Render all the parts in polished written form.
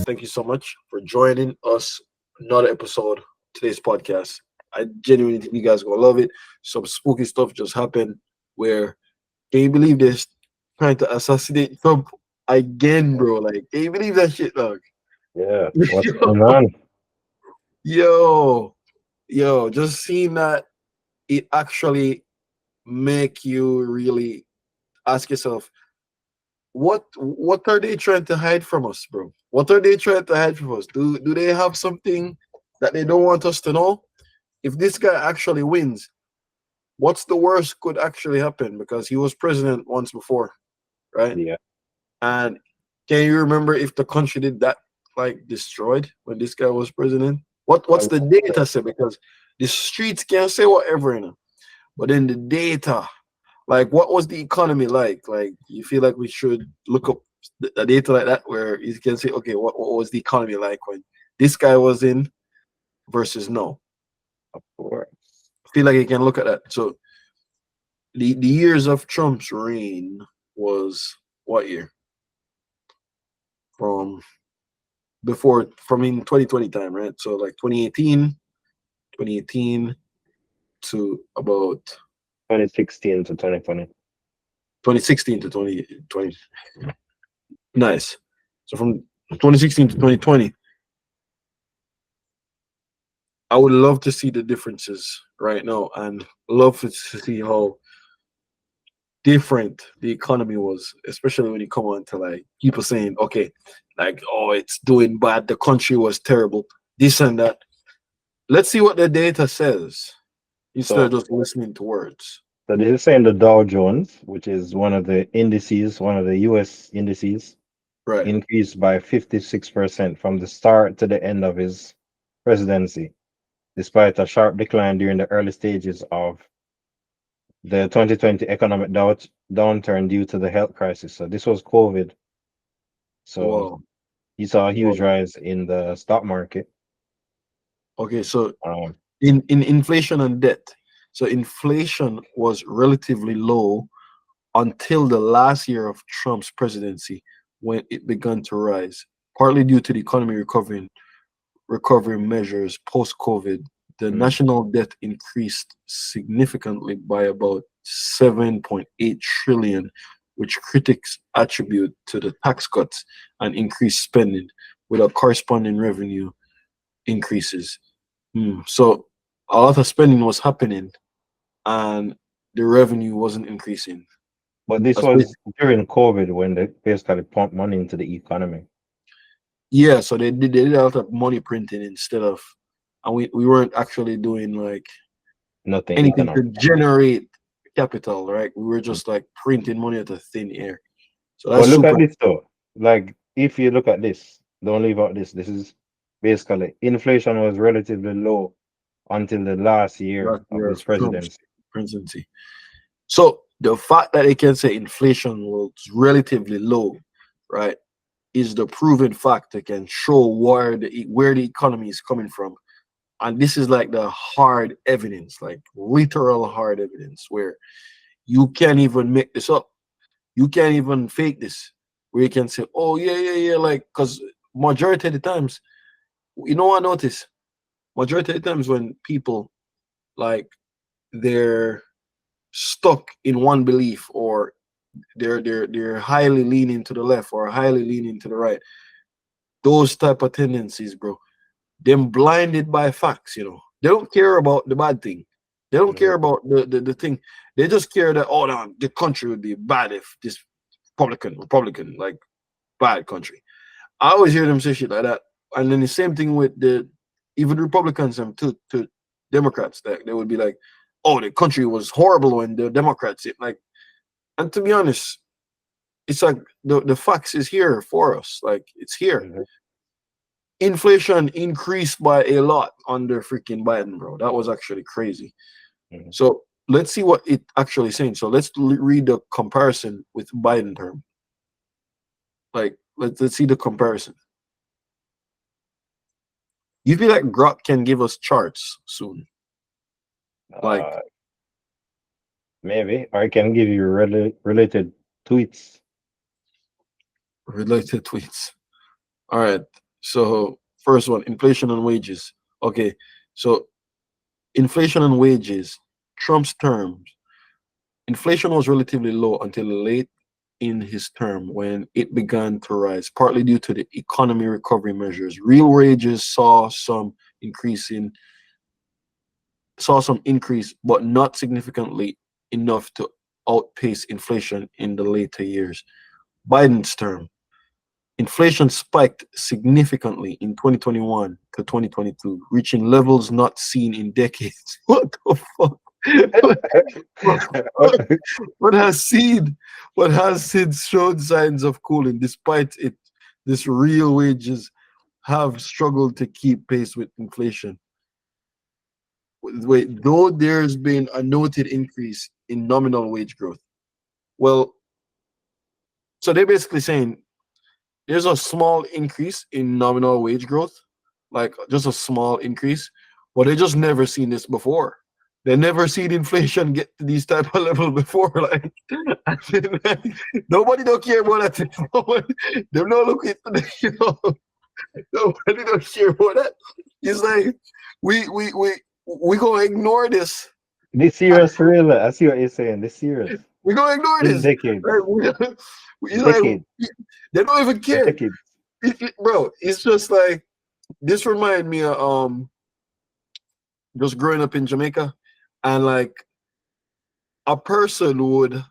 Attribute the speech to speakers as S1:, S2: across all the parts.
S1: thank you so much for joining us. Another episode of today's podcast. I genuinely think you guys gonna love it. Some spooky stuff just happened where can you believe this trying to assassinate Trump again, bro? Like, can you believe that shit, dog?
S2: Yeah, what's going on?
S1: Yo, yo, just seeing that it actually make you really ask yourself, what are they trying to hide from us, bro? What are they trying to hide from us? Do they have something that they don't want us to know? If this guy actually wins, what's the worst could actually happen? Because he was president once before, right?
S2: Yeah,
S1: And can you remember if the country did that like destroyed when this guy was president? What's
S2: um,
S1: the data say? Because the streets can't say whatever, but then the data, like what was the economy like? Like you feel like we should look up the data like that where you can say, okay, what was the economy like when this guy was in versus no?
S2: of course.
S1: I feel like you can look at that. So the years of Trump's reign was what year? From from in 2020 time, right? So like 2018 to about
S2: 2016 to 2020.
S1: 2016 to 2020. Nice. So from 2016 to 2020, I would love to see the differences right now and love to see how different the economy was, especially when you come on to like people saying, okay, like, oh, it's doing bad, the country was terrible, this and that. Let's see what the data says instead of
S2: So,
S1: just listening to words.
S2: so this is saying the Dow Jones, which is one of the indices, one of the US indices,
S1: Right.
S2: increased by 56% from the start to the end of his presidency, despite a sharp decline during the early stages of the 2020 economic downturn due to the health crisis. So this was COVID. So
S1: Wow.
S2: you saw a huge
S1: Wow.
S2: rise in the stock market.
S1: Okay, so
S2: Um,
S1: in inflation and debt. So inflation was relatively low until the last year of Trump's presidency when it began to rise, partly due to the economy recovery measures post COVID. The
S2: mm,
S1: national debt increased significantly by about 7.8 trillion, which critics attribute to the tax cuts and increased spending without corresponding revenue increases. So a lot of spending was happening and the revenue wasn't increasing.
S2: but this
S1: That's
S2: was during COVID when they basically pumped money into the economy.
S1: Yeah, so they did a lot of money printing instead of, and we weren't actually doing like
S2: Nothing
S1: anything to
S2: economic.
S1: generate capital, right? We were just like printing money out of thin air. So
S2: But
S1: that's
S2: look at
S1: super.
S2: this though. Like if you look at this, don't leave out this. This is basically inflation was relatively low until the last year
S1: Last
S2: of
S1: year
S2: his
S1: of Trump's
S2: presidency.
S1: presidency. So the fact that they can say inflation was relatively low, right, is the proven fact that can show where the economy is coming from. And this is like the hard evidence, like literal hard evidence, where you can't even make this up. You can't even fake this. Where you can say, "Oh yeah, yeah, yeah," like because majority of the times, you know what I notice? Majority of the times when people like they're stuck in one belief or they're highly leaning to the left or highly leaning to the right, those type of tendencies, bro, them blinded by facts. They don't care about the bad thing. They don't
S2: Mhm.
S1: care about the thing. They just care that, oh no, the country would be bad if this Republican, like bad country. I always hear them say shit like that. And then the same thing with the even Republicans and to Democrats, that they would be like, oh, the country was horrible when the Democrats it like. And to be honest, it's like the facts is here for us. Like it's here.
S2: Mhm.
S1: Inflation increased by a lot under freaking Biden, bro. That was actually crazy.
S2: Mhm.
S1: So let's see what it actually saying. So let's read the comparison with Biden term. Like let's see the comparison. You feel like Grok can give us charts soon, like
S2: Uh, Maybe or I can give you related tweets.
S1: related tweets. All right. So first one, inflation and wages. Okay, so inflation and wages, Trump's terms. Inflation was relatively low until late in his term when it began to rise, partly due to the economy recovery measures. Real wages increase in saw some increase, but not significantly enough to outpace inflation in the later years. Biden's term. Inflation spiked significantly in 2021 to 2022, reaching levels not seen in decades. What the fuck? what has seen what has since shown signs of cooling. Despite it, this real wages have struggled to keep pace with inflation. Wait, though there's been a noted increase in nominal wage growth. Well, so they're basically saying there's a small increase in nominal wage growth, like just a small increase, but they just never seen this before. They never seen inflation get to these type of level before. Like, nobody don't care about that. They're not looking at the, nobody don't care about that. It's like we gonna ignore this.
S2: This serious, really. I see what you're saying. This serious.
S1: We gonna ignore
S2: This
S1: this.
S2: decade.
S1: It's
S2: Decade.
S1: like they don't even care.
S2: Decade.
S1: Bro, it's just like this remind me of just growing up in Jamaica, and like a person would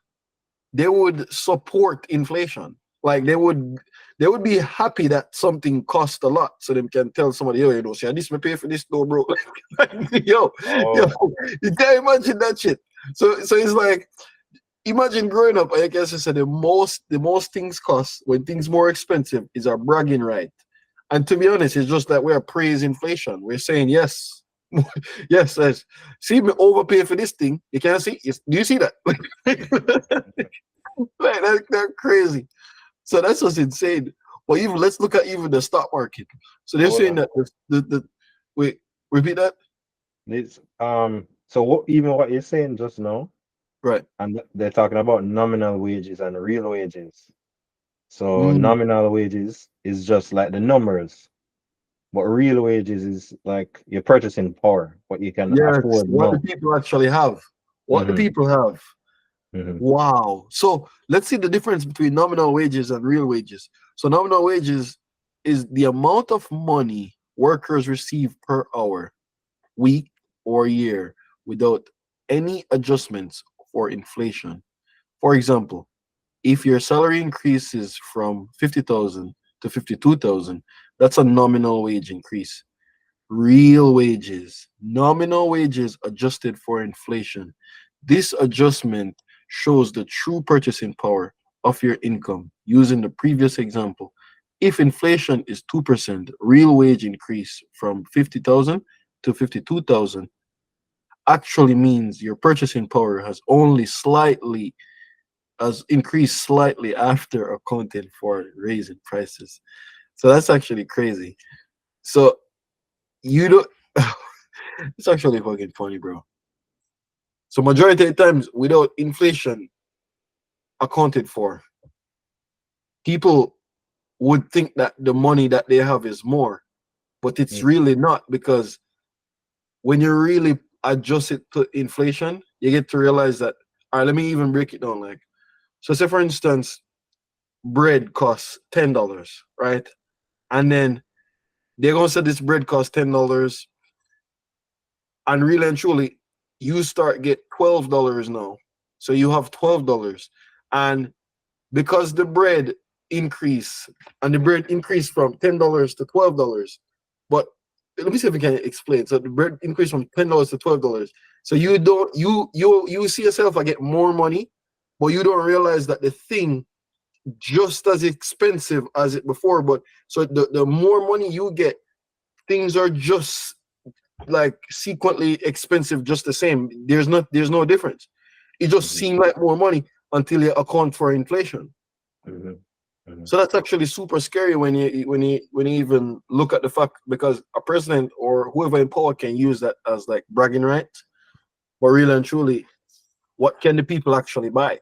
S1: support inflation. Like they would be happy that something cost a lot, so they can tell somebody, yo, see, this may pay for this though, bro. yo, you can't imagine that shit. So it's like, imagine growing up. I guess I said the most things cost when things more expensive is our bragging right. And to be honest, it's just that we're praising inflation. We're saying yes, yes. See me overpay for this thing. You can't see. Do you see that? Like that's crazy. So that's what's insane. Well, even let's look at even the stock market. So they're saying that the wait, repeat that.
S2: This so what you're saying just now,
S1: Right.
S2: and they're talking about nominal wages and real wages. So nominal wages is just like the numbers, but real wages is like your purchasing power, what you can
S1: Yes,
S2: afford
S1: what the
S2: now.
S1: people actually have. What the
S2: Mhm,
S1: people have.
S2: mhm,
S1: Wow. So let's see the difference between nominal wages and real wages. So nominal wages is the amount of money workers receive per hour, week, or year without any adjustments for inflation. For example, if your salary increases from 50,000 to 52,000, that's a nominal wage increase. Real wages, nominal wages adjusted for inflation. This adjustment shows the true purchasing power of your income. Using the previous example, if inflation is 2%, real wage increase from 50,000 to 52,000 actually means your purchasing power has increased slightly after accounting for raising prices. So that's actually crazy. So you don't it's actually fucking funny, bro. So majority of the times without inflation accounted for, people would think that the money that they have is more, but it's
S2: mhm,
S1: really not, because when you really adjust it to inflation, you get to realize that, all right, let me even break it down. Like, so say for instance, bread costs $10, right? And then they're gonna say this bread costs $10, and really and truly, you start get $12 now. So you have $12. And because the bread increased from $10 to $12. But let me see if I can explain. So the bread increased from $10 to $12. So you don't you see yourself, I get more money, but you don't realize that the thing just as expensive as it before. But so the more money you get, things are just like sequentially expensive, just the same. There's no difference. It just
S2: mhm,
S1: seemed like more money until you account for inflation.
S2: mhm, mhm,
S1: So that's actually super scary when you even look at the fact, because a president or whoever in power can use that as like bragging rights, but really and truly, what can the people actually buy,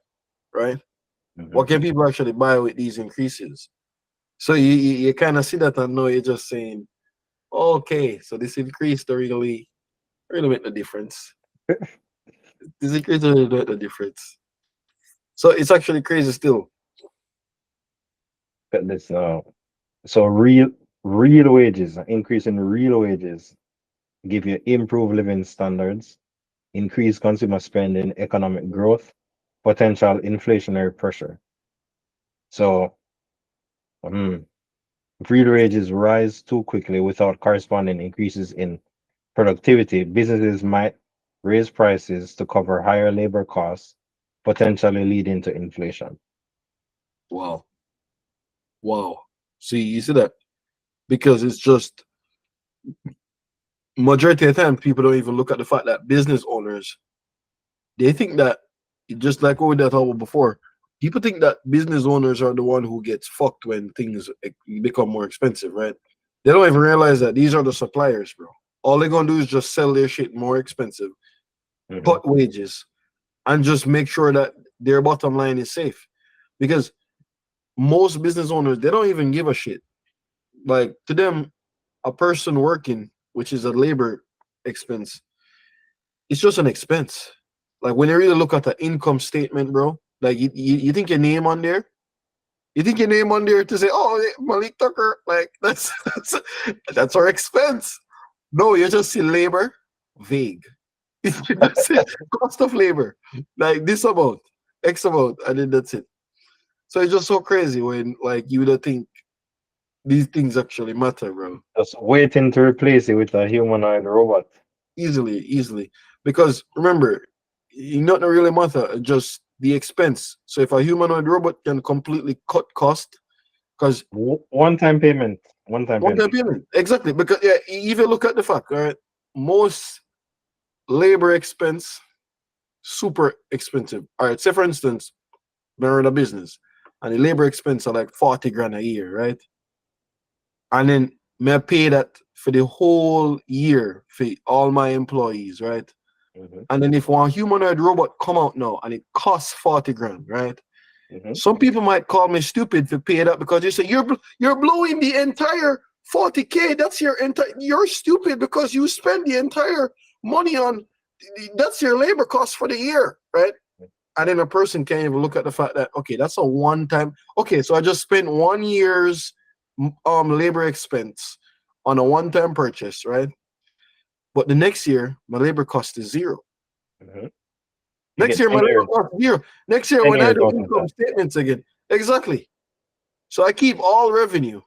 S1: right?
S2: mhm.
S1: What can people actually buy with these increases? So you kind of see that and now you're just saying, okay, so this increase to really make the difference. This increase to really make the difference. So it's actually crazy still.
S2: But this now, so real wages, an increase in real wages, give you improved living standards, increased consumer spending, economic growth, potential inflationary pressure. So, um, if real wages rise too quickly without corresponding increases in productivity, businesses might raise prices to cover higher labor costs, potentially leading to inflation.
S1: Wow. Wow. See, you see that? Because it's just majority of the time people don't even look at the fact that business owners, they think that, just like what we did talk about before, people think that business owners are the one who gets fucked when things become more expensive, right? They don't even realize that these are the suppliers, bro. All they're gonna do is just sell their shit more expensive,
S2: Mhm.
S1: cut wages, and just make sure that their bottom line is safe. Because most business owners, they don't even give a shit. Like to them, a person working, which is a labor expense, it's just an expense. Like when you really look at the income statement, bro, like you think your name on there, you think your name on there to say, oh, Malik Tucker, like that's our expense. No, you just see labor, vague. That's it. Cost of labor, like this amount, X amount, and then that's it. So it's just so crazy when like you would think these things actually matter, bro.
S2: Just waiting to replace it with a humanoid robot.
S1: Easily. Because remember, nothing really matter, just the expense. So if a humanoid robot can completely cut cost, because
S2: One-time payment. One-time
S1: one time
S2: payment.
S1: payment, exactly. Because yeah, even look at the fact, all right, most labor expense super expensive. All right, say for instance, we're in a business, and the labor expense are like 40 grand a year, right? And then may I pay that for the whole year for all my employees, right?
S2: Mhm,
S1: And then if one humanoid robot come out now and it costs 40 grand, right?
S2: mhm.
S1: Some people might call me stupid for pay that because they say you're blowing the entire 40K. That's your entire. You're stupid because you spend the entire money on. That's your labor cost for the year, right? And then a person can't even look at the fact that okay, that's a one time. Okay, so I just spent 1 year's labor expense on a one time purchase, right? But the next year my labor cost is zero.
S2: Mhm. You
S1: Next
S2: get
S1: year, my
S2: 10
S1: labor
S2: years,
S1: cost zero. Next year,
S2: 10
S1: when I
S2: years
S1: do
S2: out of
S1: income
S2: that.
S1: statements again, exactly. So I keep all revenue,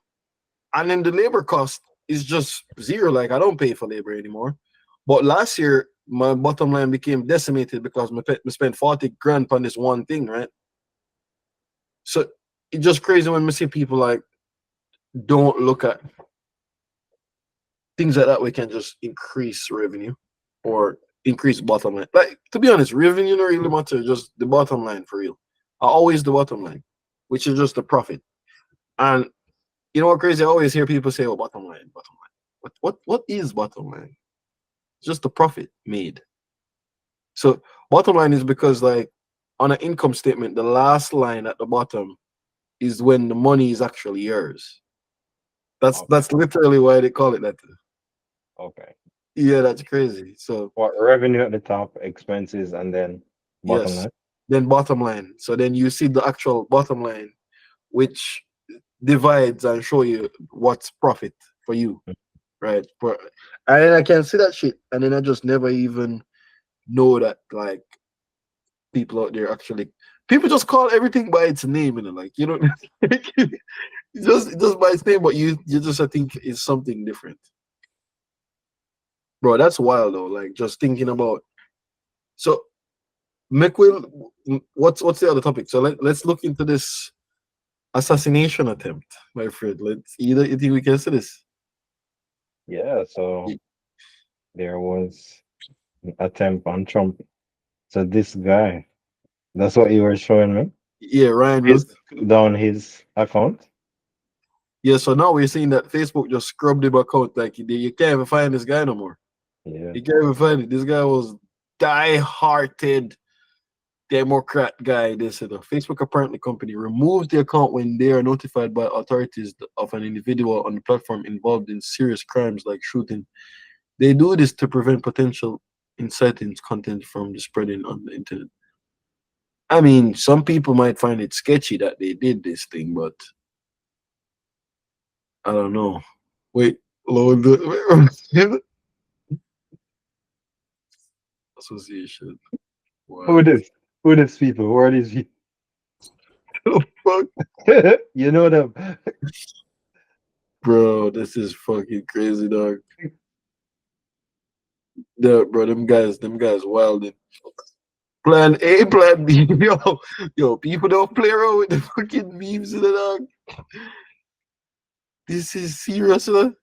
S1: and then the labor cost is just zero. Like I don't pay for labor anymore. But last year, my bottom line became decimated because me spent 40 grand on this one thing, right? So it's just crazy when we see people like don't look at things like that. We can just increase revenue or increase bottom line. Like to be honest, revenue don't really matter. Just the bottom line for real. Always the bottom line, which is just the profit. And you know what crazy? I always hear people say, "Oh, bottom line, bottom line." What is bottom line? It's just the profit made. So bottom line is because like on an income statement, the last line at the bottom is when the money is actually yours.
S2: Okay,
S1: That's literally why they call it that.
S2: okay.
S1: Yeah, that's crazy. So
S2: What revenue at the top, expenses, and then bottom
S1: yes,
S2: line.
S1: then bottom line. So then you see the actual bottom line, which divides and show you what's profit for you, right? And then I can see that shit, and then I just never even know that like people out there actually people just call everything by its name, like you know, just by its name, but you just I think it's something different, bro. That's wild though. Like just thinking about so McWill, what's the other topic? So let's look into this assassination attempt, my friend. Let's either you think we can see this?
S2: Yeah, so there was an attempt on Trump. So this guy, that's what you were showing me.
S1: Yeah, Ryan
S2: Is
S1: Ruth.
S2: down his account.
S1: Yeah, so now we're seeing that Facebook just scrubbed him account. Like you can't even find this guy no more.
S2: Yeah.
S1: You can't even find it. This guy was die-hearted Democrat guy, they said the Facebook apparently company removes the account when they are notified by authorities of an individual on the platform involved in serious crimes like shooting. They do this to prevent potential inciting content from the spreading on the internet. I mean, some people might find it sketchy that they did this thing, but I don't know. Wait, load the association.
S2: Who
S1: What
S2: this? Who this people? Who are these people?
S1: the fuck,
S2: You know them.
S1: bro? This is fucking crazy, dog. Bro, them guys wild. Plan A, plan B, yo, people don't play around with the fucking memes, in the dog. This is serious, man.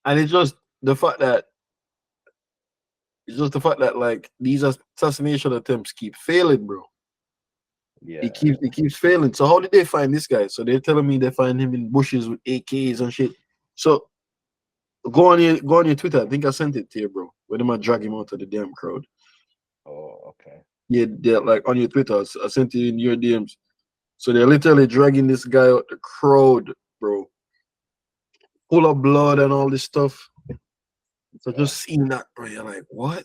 S1: And the fact that it's just the fact that like these assassination attempts keep failing, bro.
S2: Yeah.
S1: It keeps failing. So how did they find this guy? So they're telling me they find him in bushes with AKs and shit. So go on your Twitter. I think I sent it to you, bro. When am I drag him out of the damn crowd?
S2: Oh, okay.
S1: Yeah, they're like on your Twitter. I sent it in your DMs. So they're literally dragging this guy out the crowd, bro. Full of blood and all this stuff. So just seeing that, bro, you're like, what?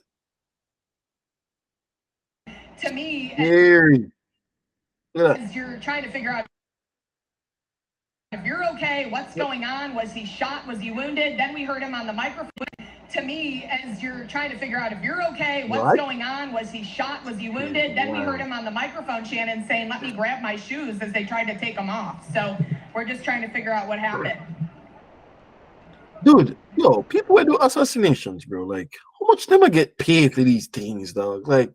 S3: To me,
S1: Scary. Look at that.
S3: as you're trying to figure out if you're okay, what's going on? Was he shot? Was he wounded? Then we heard him on the microphone. To me, as you're trying to figure out if you're okay, what's
S1: What?
S3: going on? Was he shot? Was he wounded? Then we heard him on the microphone, Shannon, saying, let me grab my shoes as they tried to take him off. So we're just trying to figure out what happened.
S1: Dude, yo, people who do assassinations, bro. Like, how much them I get paid for these things, dog? Like,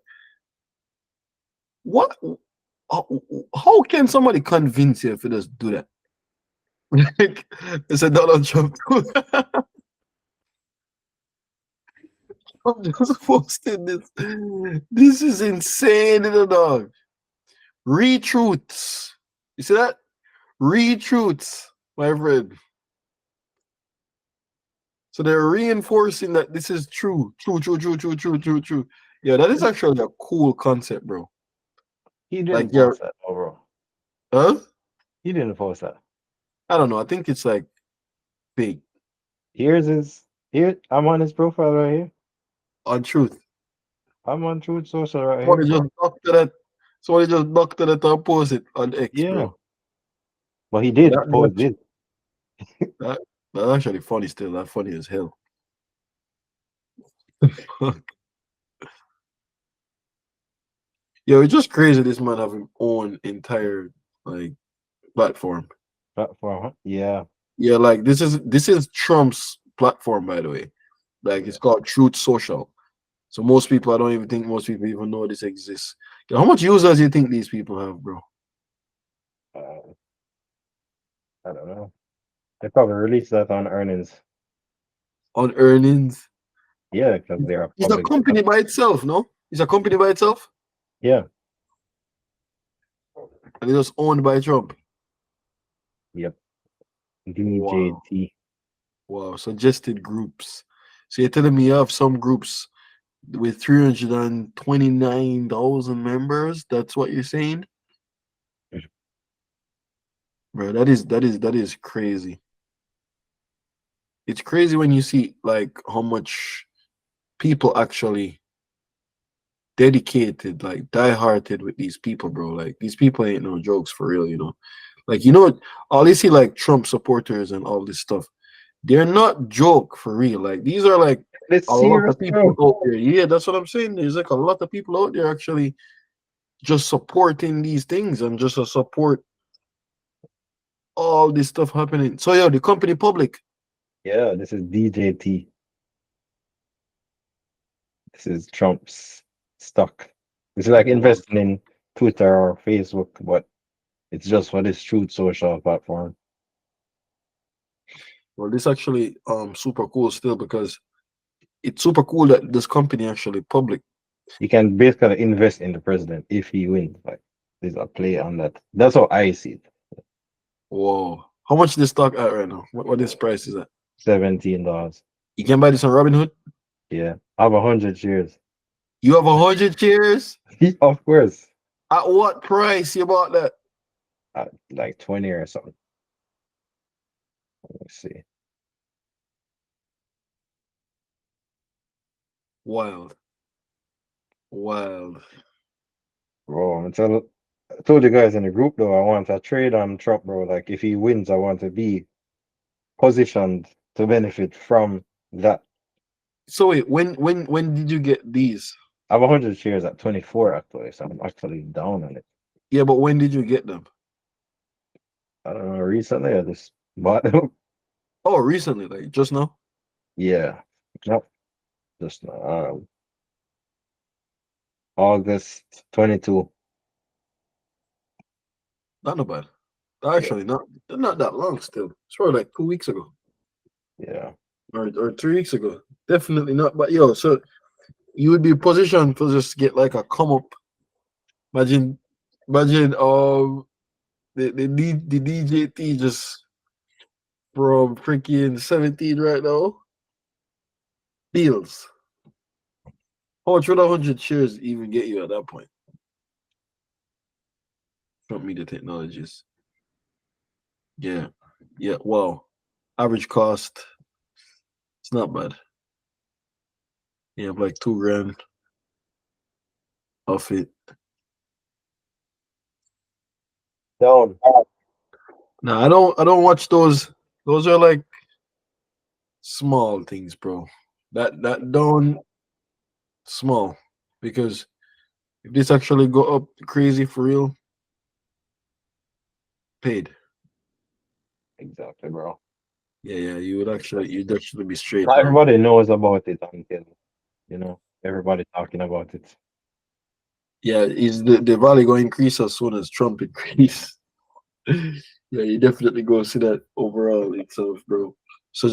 S1: what? How can somebody convince you if you just do that? Like, it's a Donald Trump. I'm just posting this. This is insane, little dog. Retruths. You see that? Retruths, my friend. So they're reinforcing that this is true. True. Yeah, that is actually a cool concept, bro.
S2: He
S1: Like,
S2: didn't
S1: yeah,
S2: post that, bro.
S1: huh?
S2: He didn't post that.
S1: I don't know. I think it's like big
S2: I'm on his profile right here.
S1: on truth.
S2: I'm on Truth Social right
S1: Somebody
S2: here.
S1: just doctored it. Somebody just doctored it and post it on X,
S2: Yeah.
S1: bro.
S2: But he did
S1: That,
S2: post it.
S1: that, that's actually funny still. That's funny as hell. Yo, it's just crazy this man have his own entire like platform.
S2: Platform, huh? Yeah.
S1: Yeah, like this is Trump's platform, by the way. Like it's called Truth Social. So most people, I don't even think most people even know this exists. How much users do you think these people have, bro?
S2: Uh, I don't know. They probably released that on earnings.
S1: On earnings?
S2: Yeah, because they're a
S1: It's a
S2: public.
S1: company by itself, no? It's a company by itself,
S2: Yeah.
S1: and it's just owned by Trump.
S2: Yep.
S1: Wow,
S2: DJT.
S1: wow. Suggested groups. So you're telling me you have some groups with 329,000 members? That's what you're saying, bro? That is crazy. It's crazy when you see like how much people actually dedicated, like die-hearted with these people, bro. Like these people ain't no jokes for real, you know. Like all you see like Trump supporters and all this stuff. They're not joke for real. Like these are like
S2: It's
S1: a lot
S2: serious,
S1: of people
S2: bro.
S1: out there. Yeah, that's what I'm saying. There's like a lot of people out there actually just supporting these things and just to support all this stuff happening. So yeah, the company public.
S2: Yeah, this is DJT. This is Trump's stock. It's like
S1: Wow.
S2: investing in Twitter or Facebook, but it's just for this Truth Social platform.
S1: Well, this actually super cool still because it's super cool that this company actually public.
S2: You can basically invest in the president if he wins. Like there's a play on that. That's how I see it.
S1: Whoa. How much this stock at right now? What this price is at?
S2: $17.
S1: You can buy this on Robinhood?
S2: Yeah. I have 100 shares.
S1: You have 100 shares?
S2: Of course.
S1: At what price you bought that?
S2: Like 20 or something. Let's see.
S1: Wild. Wild.
S2: Bro, I told you guys in the group though, I want to trade on Trump, bro. Like if he wins, I want to be positioned to benefit from that.
S1: So wait, when did you get these?
S2: I have 100 shares at 24 actually, so I'm actually down on it.
S1: Yeah, but when did you get them?
S2: I don't know, recently I just bought them.
S1: Oh, recently, like just now?
S2: Yeah. Nope. Just August 22.
S1: Not bad. Actually, not that long still. It's probably like 2 weeks ago.
S2: Yeah.
S1: Or 3 weeks ago. Definitely not. But yo, so you would be positioned to just get like a come up. Imagine the DJT just from freaking 17 right now. Deals. How much would 100 shares even get you at that point? Trump Media Technologies. Yeah. Yeah. Wow. Average cost. It's not bad. You have like $2,000 off it.
S2: Down.
S1: No, I don't watch those. Those are like small things, bro. That don't small. Because if this actually go up crazy for real, paid.
S2: Exactly, bro.
S1: Yeah, you'd actually be straight.
S2: Not
S1: Or
S2: everybody knows about it until, everybody talking about it.
S1: yeah, is the value going to increase as soon as Trump increase? Yeah, you definitely go see that overall itself, bro. So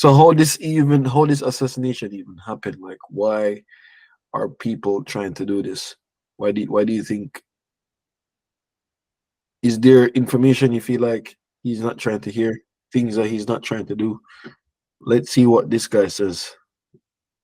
S1: how this assassination even happened? Like, why are people trying to do this? Why do you think? Is there information you feel like he's not trying to hear? Things that he's not trying to do? Let's see what this guy says.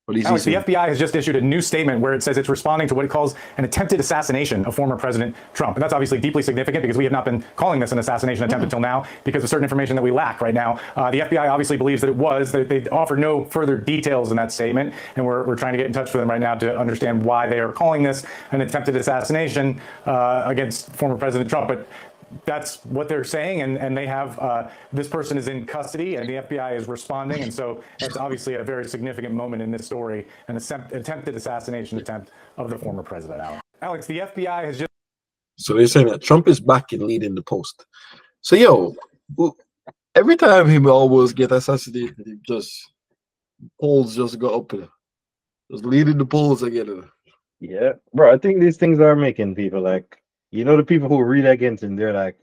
S1: What is he
S4: Alex, the
S1: saying?
S4: FBI has just issued a new statement where it says it's responding to what it calls an attempted assassination of former President Trump. And that's obviously deeply significant because we have not been calling this an assassination attempt until now because of certain information that we lack right now. The FBI obviously believes that it was. They offer no further details in that statement. And we're trying to get in touch with them right now to understand why they are calling this an attempted assassination against former President Trump. But that's what they're saying, and they have this person is in custody, and the FBI is responding, and so that's obviously a very significant moment in this story, an attempted assassination attempt of the former president. Alex, the FBI has just.
S1: So they're saying that Trump is back in leading the post. So yo, every time he almost get assassinated, he just polls just go up there, just leading the polls again.
S2: Yeah, bro. I think these things are making people like, the people who read against him, they're like,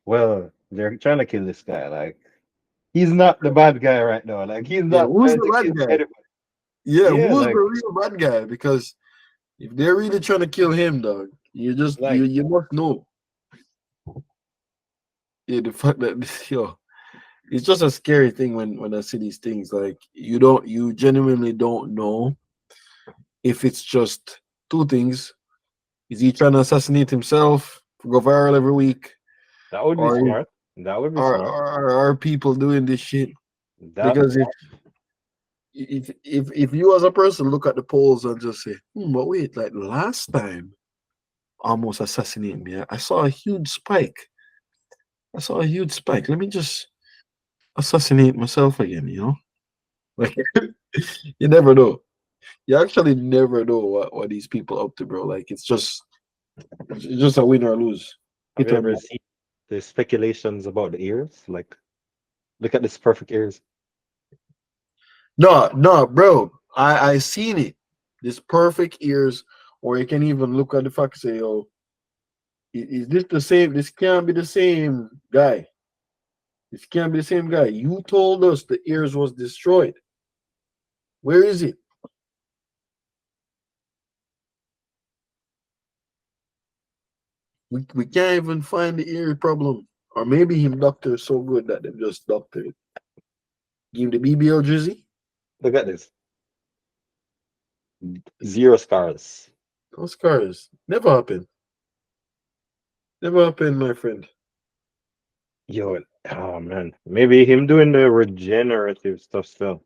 S2: well, they're trying to kill this guy. Like, he's not the bad guy right now. Like, he's
S1: Yeah,
S2: not
S1: who's
S2: trying
S1: the
S2: to kill
S1: bad guy?
S2: anybody.
S1: Yeah,
S2: Yeah,
S1: who's the
S2: like,
S1: real bad guy? Because if they're really trying to kill him, dog, you just
S2: like,
S1: you must know. Yeah, the fact that yo, it's just a scary thing when I see these things. Like you genuinely don't know if it's just two things. Is he trying to assassinate himself, go viral every week,
S2: that would be
S1: or
S2: smart. That would be smart.
S1: are people doing this shit?
S2: That
S1: Because if you as a person look at the polls and just say, but wait, like last time almost assassinate me, I saw a huge spike. I saw a huge spike. Let me just assassinate myself again, Like you never know. You actually never know what these people up to, bro. Like it's just a win or lose.
S2: have
S1: Hit
S2: you
S1: or
S2: ever
S1: miss.
S2: seen the speculations about the ears? Like, look at this perfect ears.
S1: No, bro. I seen it. This perfect ears, or you can even look at the fact say, oh, is this the same? This can't be the same guy. This can't be the same guy. You told us the ears was destroyed. Where is it? We can't even find the ear problem. Or maybe him doctor is so good that they just doctor it. Give him the BBL jersey.
S2: Look at this. Zero scars.
S1: No scars. Never happened. Never happened, my friend.
S2: Yo, oh man, maybe him doing the regenerative stuff still.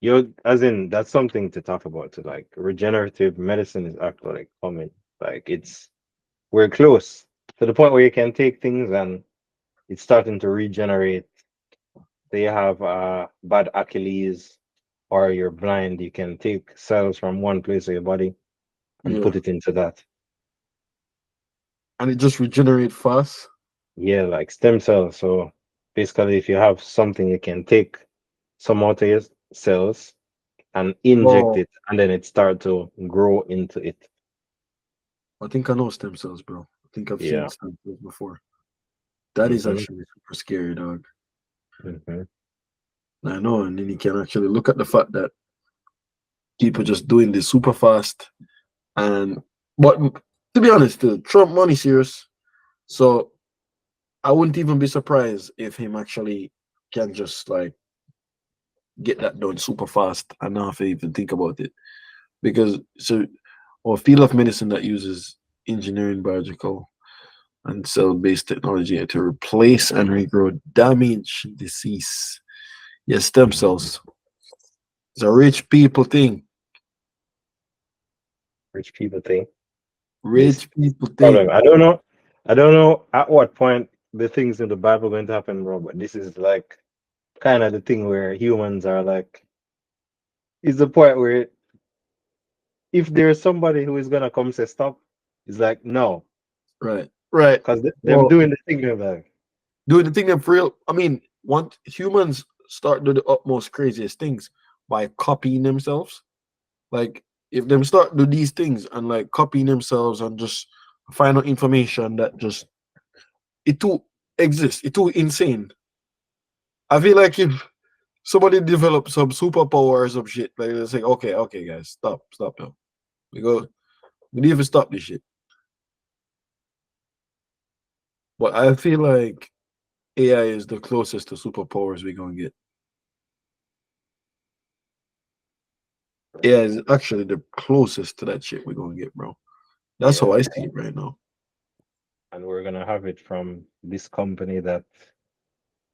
S2: Yo, as in that's something to talk about. To like regenerative medicine is actually coming. Like we're close to the point where you can take things and it's starting to regenerate. They have bad Achilles or you're blind, you can take cells from one place of your body and
S1: Yeah.
S2: put it into that.
S1: And it just regenerate fast.
S2: Yeah, like stem cells. So basically, if you have something, you can take some of your cells and inject
S1: Oh,
S2: it, and then it start to grow into it.
S1: I think I know stem cells, bro. I think I've seen
S2: Yeah.
S1: stem cells before. That is
S2: Mhm.
S1: actually super scary, dog.
S2: Mhm.
S1: I know, and then you can actually look at the fact that people just doing this super fast. And but to be honest, Trump money serious. So I wouldn't even be surprised if him actually can just like get that done super fast and not have to even think about it. Because so or field of medicine that uses engineering, biological, and cell-based technology to replace and regrow damaged disease. Yes, stem cells. It's a rich people thing.
S2: Rich people think this
S1: Rich people
S2: problem.
S1: thing.
S2: I don't know. I don't know at what point the things in the Bible going to happen, bro. But this is like kind of the thing where humans are like, is the point where if there's somebody who is gonna come say stop, it's like no,
S1: Right. Right.
S2: because them
S1: Well,
S2: doing the thing they're like,
S1: doing the thing that for real. I mean, once humans start doing the utmost craziest things by copying themselves, like if them start do these things and like copying themselves and just find out information that just it too exists, it too insane. I feel like if somebody develop some superpower or some shit, like they say, okay, guys, stop now. We need to stop this shit. But I feel like AI is the closest to superpowers we're gonna get. AI is actually the closest to that shit we're gonna get, bro. That's how
S2: yeah,
S1: I see it right now.
S2: and we're gonna have it from this company that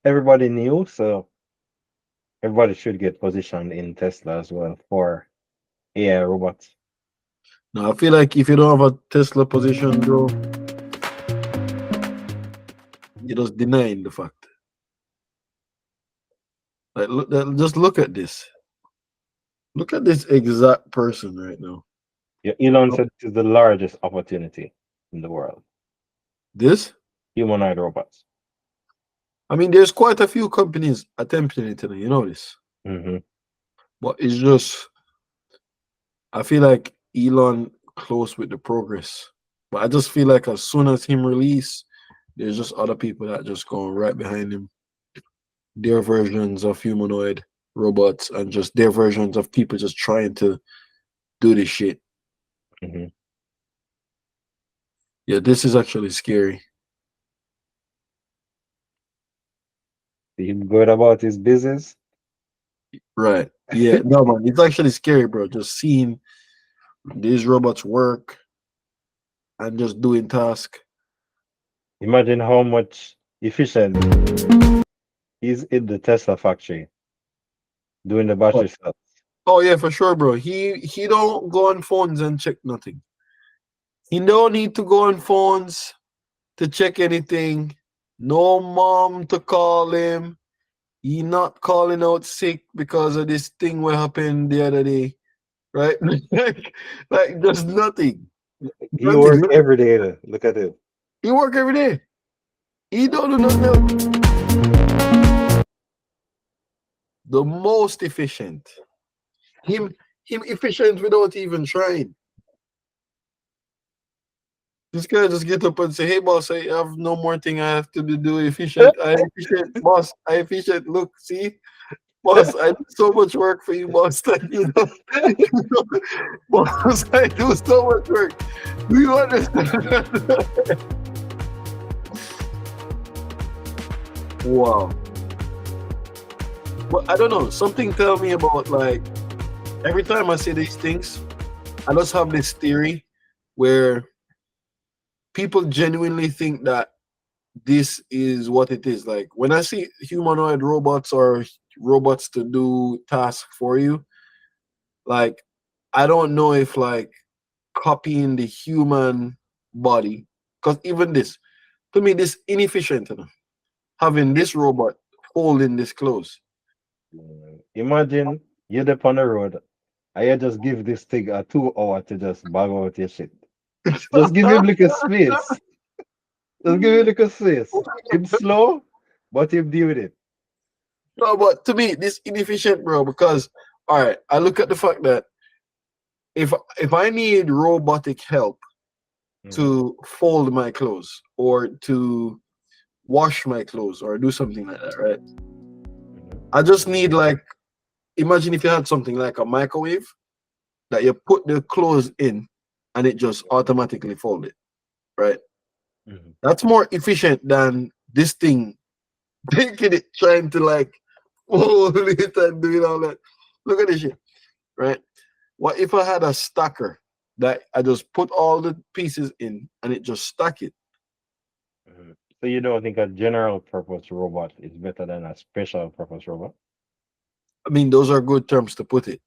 S2: everybody knew, so everybody should get positioned in Tesla as well for AI robots.
S1: Now I feel like if you don't have a Tesla position, bro, you're just denying the fact. Like, just look at this. Look at this exact person right now.
S2: Yeah, Elon
S1: Oh,
S2: said this is the largest opportunity in the world.
S1: this.
S2: Humanoid robots.
S1: I mean, there's quite a few companies attempting it today. You know this,
S2: Hmm.
S1: but it's just I feel like Elon close with the progress. But I just feel like as soon as him release, there's just other people that just go right behind him. Their versions of humanoid robots and just their versions of people just trying to do this shit.
S2: Hmm.
S1: Yeah, this is actually scary.
S2: He's good about his business.
S1: Right. Yeah, no man, it's actually scary, bro. Just seeing these robots work and just doing tasks.
S2: Imagine how much efficient he's in the Tesla factory doing the battery cells.
S1: Oh yeah, for sure, bro. He don't go on phones and check nothing. He don't need to go on phones to check anything. No mom to call him. He not calling out sick because of this thing what happened the other day, right? like just nothing.
S2: He
S1: Nothing.
S2: work every day. Look at him.
S1: He work every day. He don't do nothing else. The most efficient. Him efficient without even trying. This guy just get up and say, "Hey, boss, I have no more thing I have to do. Efficient. I efficient, boss. I efficient. Look, see, boss, I do so much work for you, boss. That boss, I do so much work. Do you understand?" Wow. But I don't know. Something tell me about like every time I say these things, I just have this theory where people genuinely think that this is what it is. Like when I see humanoid robots or robots to do tasks for you, like I don't know if like copying the human body, because even this, to me, this inefficient enough. Having this robot holding this clothes.
S2: Imagine you're up on the road. I just give this thing a 2 hour to just bag out your shit. Just give him like a space. Just give him like a space. It's slow, but he'll deal with it.
S1: No, but to me, this inefficient, bro. Because all right, I look at the fact that if I need robotic help to fold my clothes or to wash my clothes or do something like that, right? I just need like, imagine if you had something like a microwave that you put the clothes in and it just automatically fold it, right? That's more efficient than this thing taking it, trying to like fold it and doing all that. Look at this shit, right? What if I had a stacker that I just put all the pieces in and it just stack it?
S2: So you don't think a general purpose robot is better than a special purpose robot?
S1: I mean, those are good terms to put it.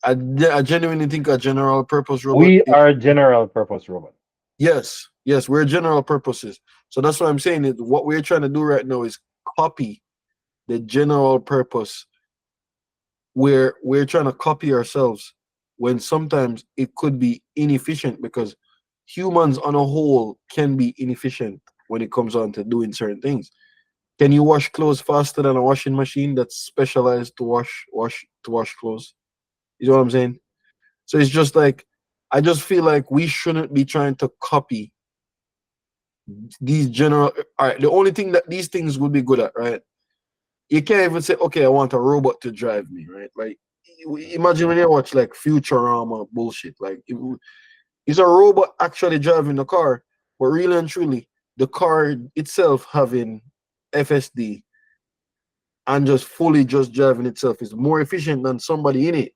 S1: I genuinely think a general purpose robot.
S2: We are general purpose robot.
S1: Yes, we're general purposes. So that's what I'm saying is what we're trying to do right now is copy the general purpose. Where we're trying to copy ourselves when sometimes it could be inefficient because humans on a whole can be inefficient when it comes on to doing certain things. Can you wash clothes faster than a washing machine that's specialized to wash clothes? You know what I'm saying? So it's just like I just feel like we shouldn't be trying to copy these general. All right, the only thing that these things would be good at, right? You can't even say, okay, I want a robot to drive me, right? Like, imagine when you watch like Futurama bullshit. Like, is a robot actually driving the car? But really and truly, the car itself having FSD and just fully just driving itself is more efficient than somebody in it.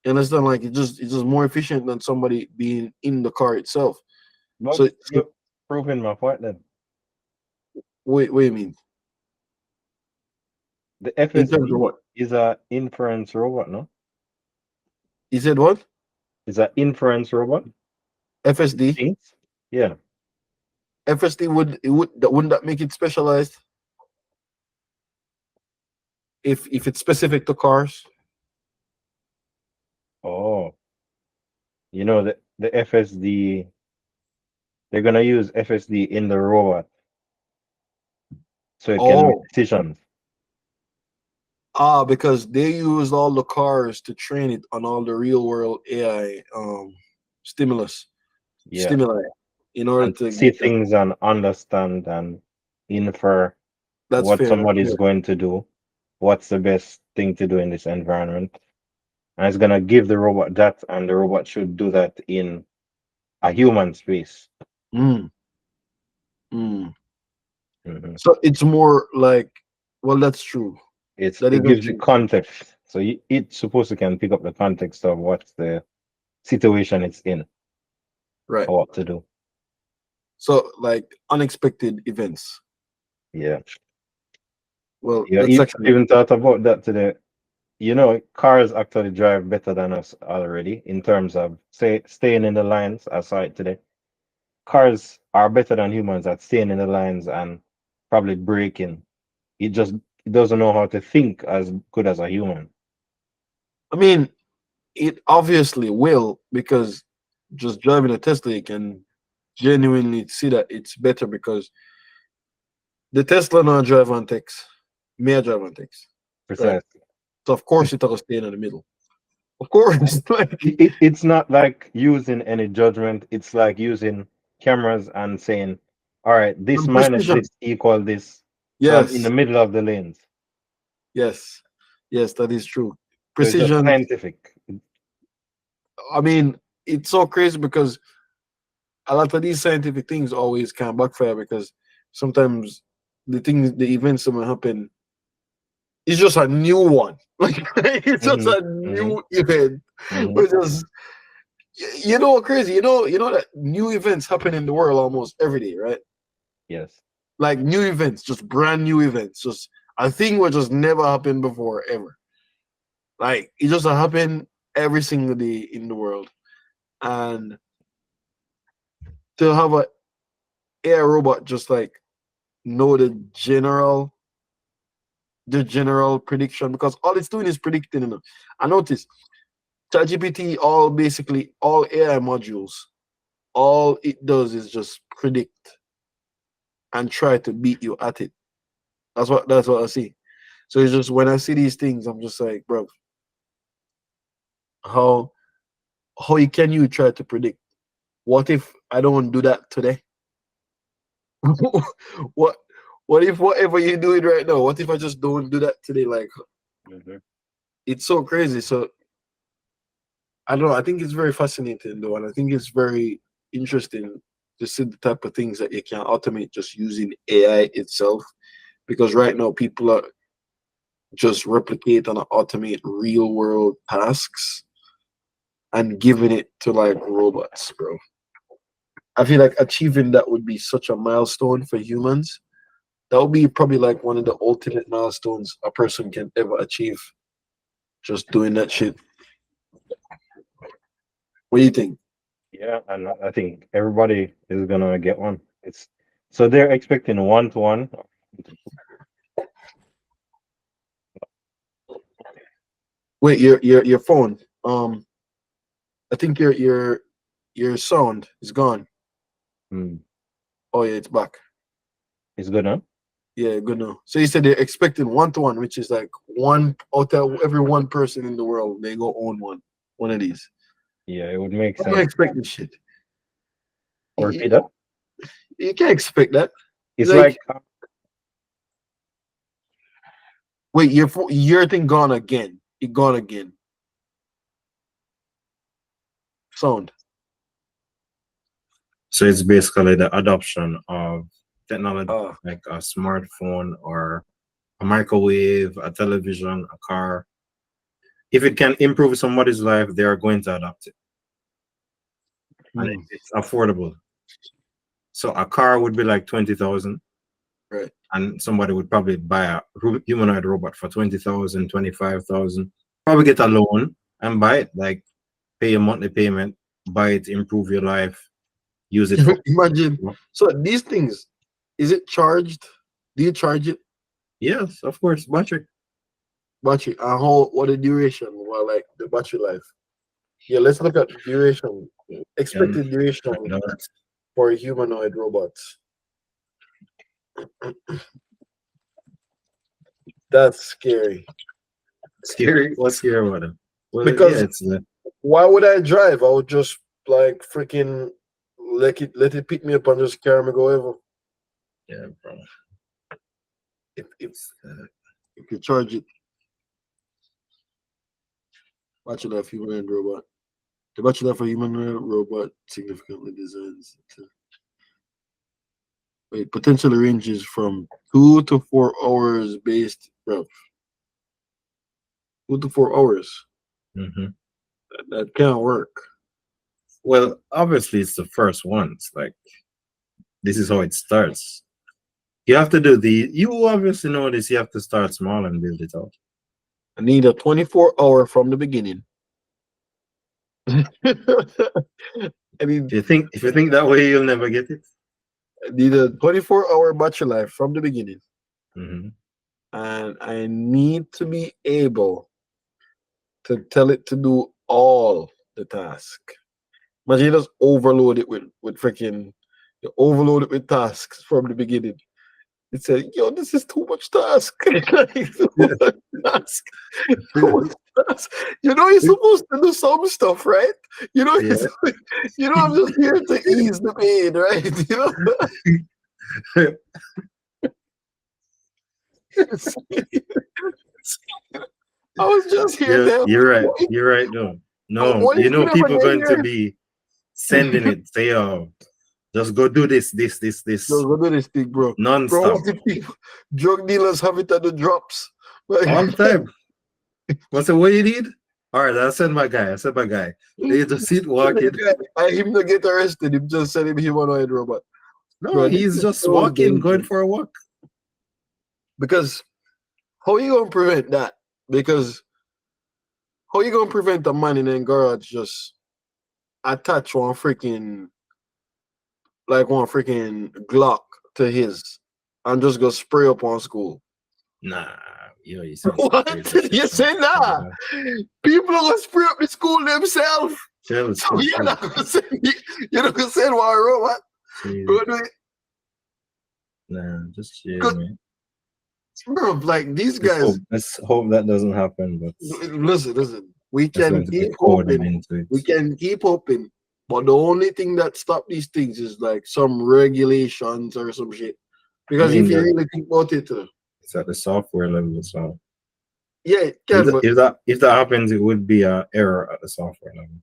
S1: You understand? Like, it's just more efficient than somebody being in the car itself.
S2: But
S1: So,
S2: you're proving my point then.
S1: what do you mean?
S2: The
S1: In terms of
S2: FSD
S1: what?
S2: is a inference robot, no?
S1: You said what?
S2: It's an inference robot.
S1: FSD?
S2: Thinks? Yeah.
S1: FSD wouldn't that make it specialized? If it's specific to cars?
S2: Oh, you know the FSD. They're gonna use FSD in the robot so it can make
S1: Oh,
S2: decisions.
S1: because they used all the cars to train it on all the real world AI stimulus
S2: Yeah,
S1: stimuli in order
S2: and
S1: to
S2: see
S1: get that.
S2: things and understand and infer
S1: That's
S2: what
S1: fair. That's
S2: somebody is
S1: fair.
S2: going to do, what's the best thing to do in this environment. And it's gonna give the robot that, and the robot should do that in a human space.
S1: Mm, mm.
S2: Mhm.
S1: So it's more like, well, that's true. That
S2: It
S1: isn't
S2: gives you
S1: true.
S2: context, so it's supposed to can pick up the context of what's the situation it's in
S1: Right.
S2: or what to do.
S1: So like unexpected events.
S2: Yeah,
S1: Well,
S2: yeah.
S1: that's
S2: I
S1: actually
S2: even thought about that today. You know, cars actually drive better than us already in terms of say staying in the lines. I saw it today. Cars are better than humans at staying in the lines and probably braking. It doesn't know how to think as good as a human.
S1: I mean, it obviously will because just driving a Tesla, you can genuinely see that it's better because the Tesla now drive on text, may drive on text, right?
S2: Precisely.
S1: So of course it's gonna stay in the middle. Of course, like
S2: It's not like using any judgment. It's like using cameras and saying, all right, this
S1: some
S2: minus
S1: precision.
S2: this equal this. So I'm in the
S1: Yes,
S2: middle of the lanes.
S1: yes, yes, that is true.
S2: So it's just
S1: Precision.
S2: scientific.
S1: I mean, it's so crazy because a lot of these scientific things always can backfire because sometimes the events that will happen it's just a new one. Like it's just a new event. Which is, you know, crazy. You know that new events happen in the world almost every day, right?
S2: Yes.
S1: Like new events, just brand new events, just a thing which just never happened before ever. Like it just happened every single day in the world, and to have a AI robot just like know the general prediction, because all it's doing is predicting. I noticed ChatGPT, basically all AI modules, all it does is just predict and try to beat you at it. That's what I see. So it's just when I see these things, I'm just like, bro, how can you try to predict? What if I don't do that today? what if whatever you're doing right now, what if I just don't do that today? Like it's so crazy. So I don't know. I think it's very fascinating though, and I think it's very interesting to see the type of things that you can automate just using AI itself. Because right now people are just replicate and automate real world tasks and giving it to like robots, bro. I feel like achieving that would be such a milestone for humans. That would be probably like one of the ultimate milestones a person can ever achieve. Just doing that shit. What do you think?
S2: Yeah, and I think everybody is gonna get one. It's so they're expecting 1-to-1.
S1: Wait, your phone. I think your sound is gone. Oh yeah, it's back.
S2: It's good, huh?
S1: Yeah, good now. So you said they're expecting 1-to-1, which is like one out of every one person in the world, they go own one of these.
S2: Yeah, it would make
S1: I'm
S2: sense.
S1: not expecting shit.
S2: Or repeat that.
S1: You can't expect that.
S2: It's like
S1: wait, your thing gone again. It gone again. Sound.
S2: so it's basically the adoption of technology
S1: Oh.
S2: like a smartphone or a microwave, a television, a car. If it can improve somebody's life, they are going to adopt it. And if it's affordable. So a car would be like 20,000.
S1: Right.
S2: And somebody would probably buy a humanoid robot for 20,000, 25,000. Probably get a loan and buy it, like pay a monthly payment, buy it, improve your life, use it.
S1: Imagine. So these things, is it charged? Do you charge it?
S2: Yes, of course, battery.
S1: Battery. And what the duration? Well, like the battery life. Yeah, let's look at duration. Expected duration for humanoid robots. That's scary.
S2: Scary? What's scary about it? Well,
S1: Because why would I drive? I would just like freaking let it pick me up and just carry me go over.
S2: Yeah, bro.
S1: If you charge it, battery life humanoid robot. The battery life for humanoid robot significantly designs. Wait, potentially ranges from 2 to 4 hours based, bro. 2 to 4 hours. That can't work.
S2: Well, obviously, it's the first ones. Like, this is how it starts. You have to do you obviously know this. You have to start small and build it out.
S1: I need a 24-hour from the beginning. I mean,
S2: if you think that way, you'll never get it.
S1: I need a 24-hour battery life from the beginning.
S2: And
S1: I need to be able to tell it to do all the task. Imagine you just overload it with freaking, you overload it with tasks from the beginning. It said, yo, this is too much task. Too much task. You know, you're supposed to do some stuff, right? You know, I'm just here to ease the pain, right? You know? I was just here.
S2: You're right. You're right, though. No, you know, people are going to be sending it. Say, oh, just go do this.
S1: Just go do this thing, bro.
S2: Non-stop.
S1: Bro, what if drug dealers have it at the drops?
S5: All the time. I said, what you need? All right, I send my guy. They just sit walking.
S1: I him to get arrested. Him just send him humanoid robot.
S5: No,
S1: Bro,
S5: he's
S1: this
S5: just
S1: is so
S5: walking, going
S1: dangerous.
S5: for a walk.
S1: Because how you gonna prevent that? Because how you gonna prevent a man in a garage just attach one freaking Glock to his and just go spray up on school?
S5: Nah, you said
S1: What? You say nah? People are gonna spray up the school themselves.
S5: Chill,
S1: So you're not gonna send one robot. Go do it.
S5: Nah, just chill,
S1: Good.
S5: man.
S1: Bro, like these guys.
S5: Let's hope that doesn't happen. But
S1: Listen. We
S5: that's
S1: can
S5: going to be
S1: keep
S5: coded
S1: hoping.
S5: into it.
S1: We can keep hoping. But the only thing that stop these things is like some regulations or some shit. Because if you really think about it,
S5: it's at the software level, so
S1: yeah, it can. But
S5: if that happens, it would be an error at the software level.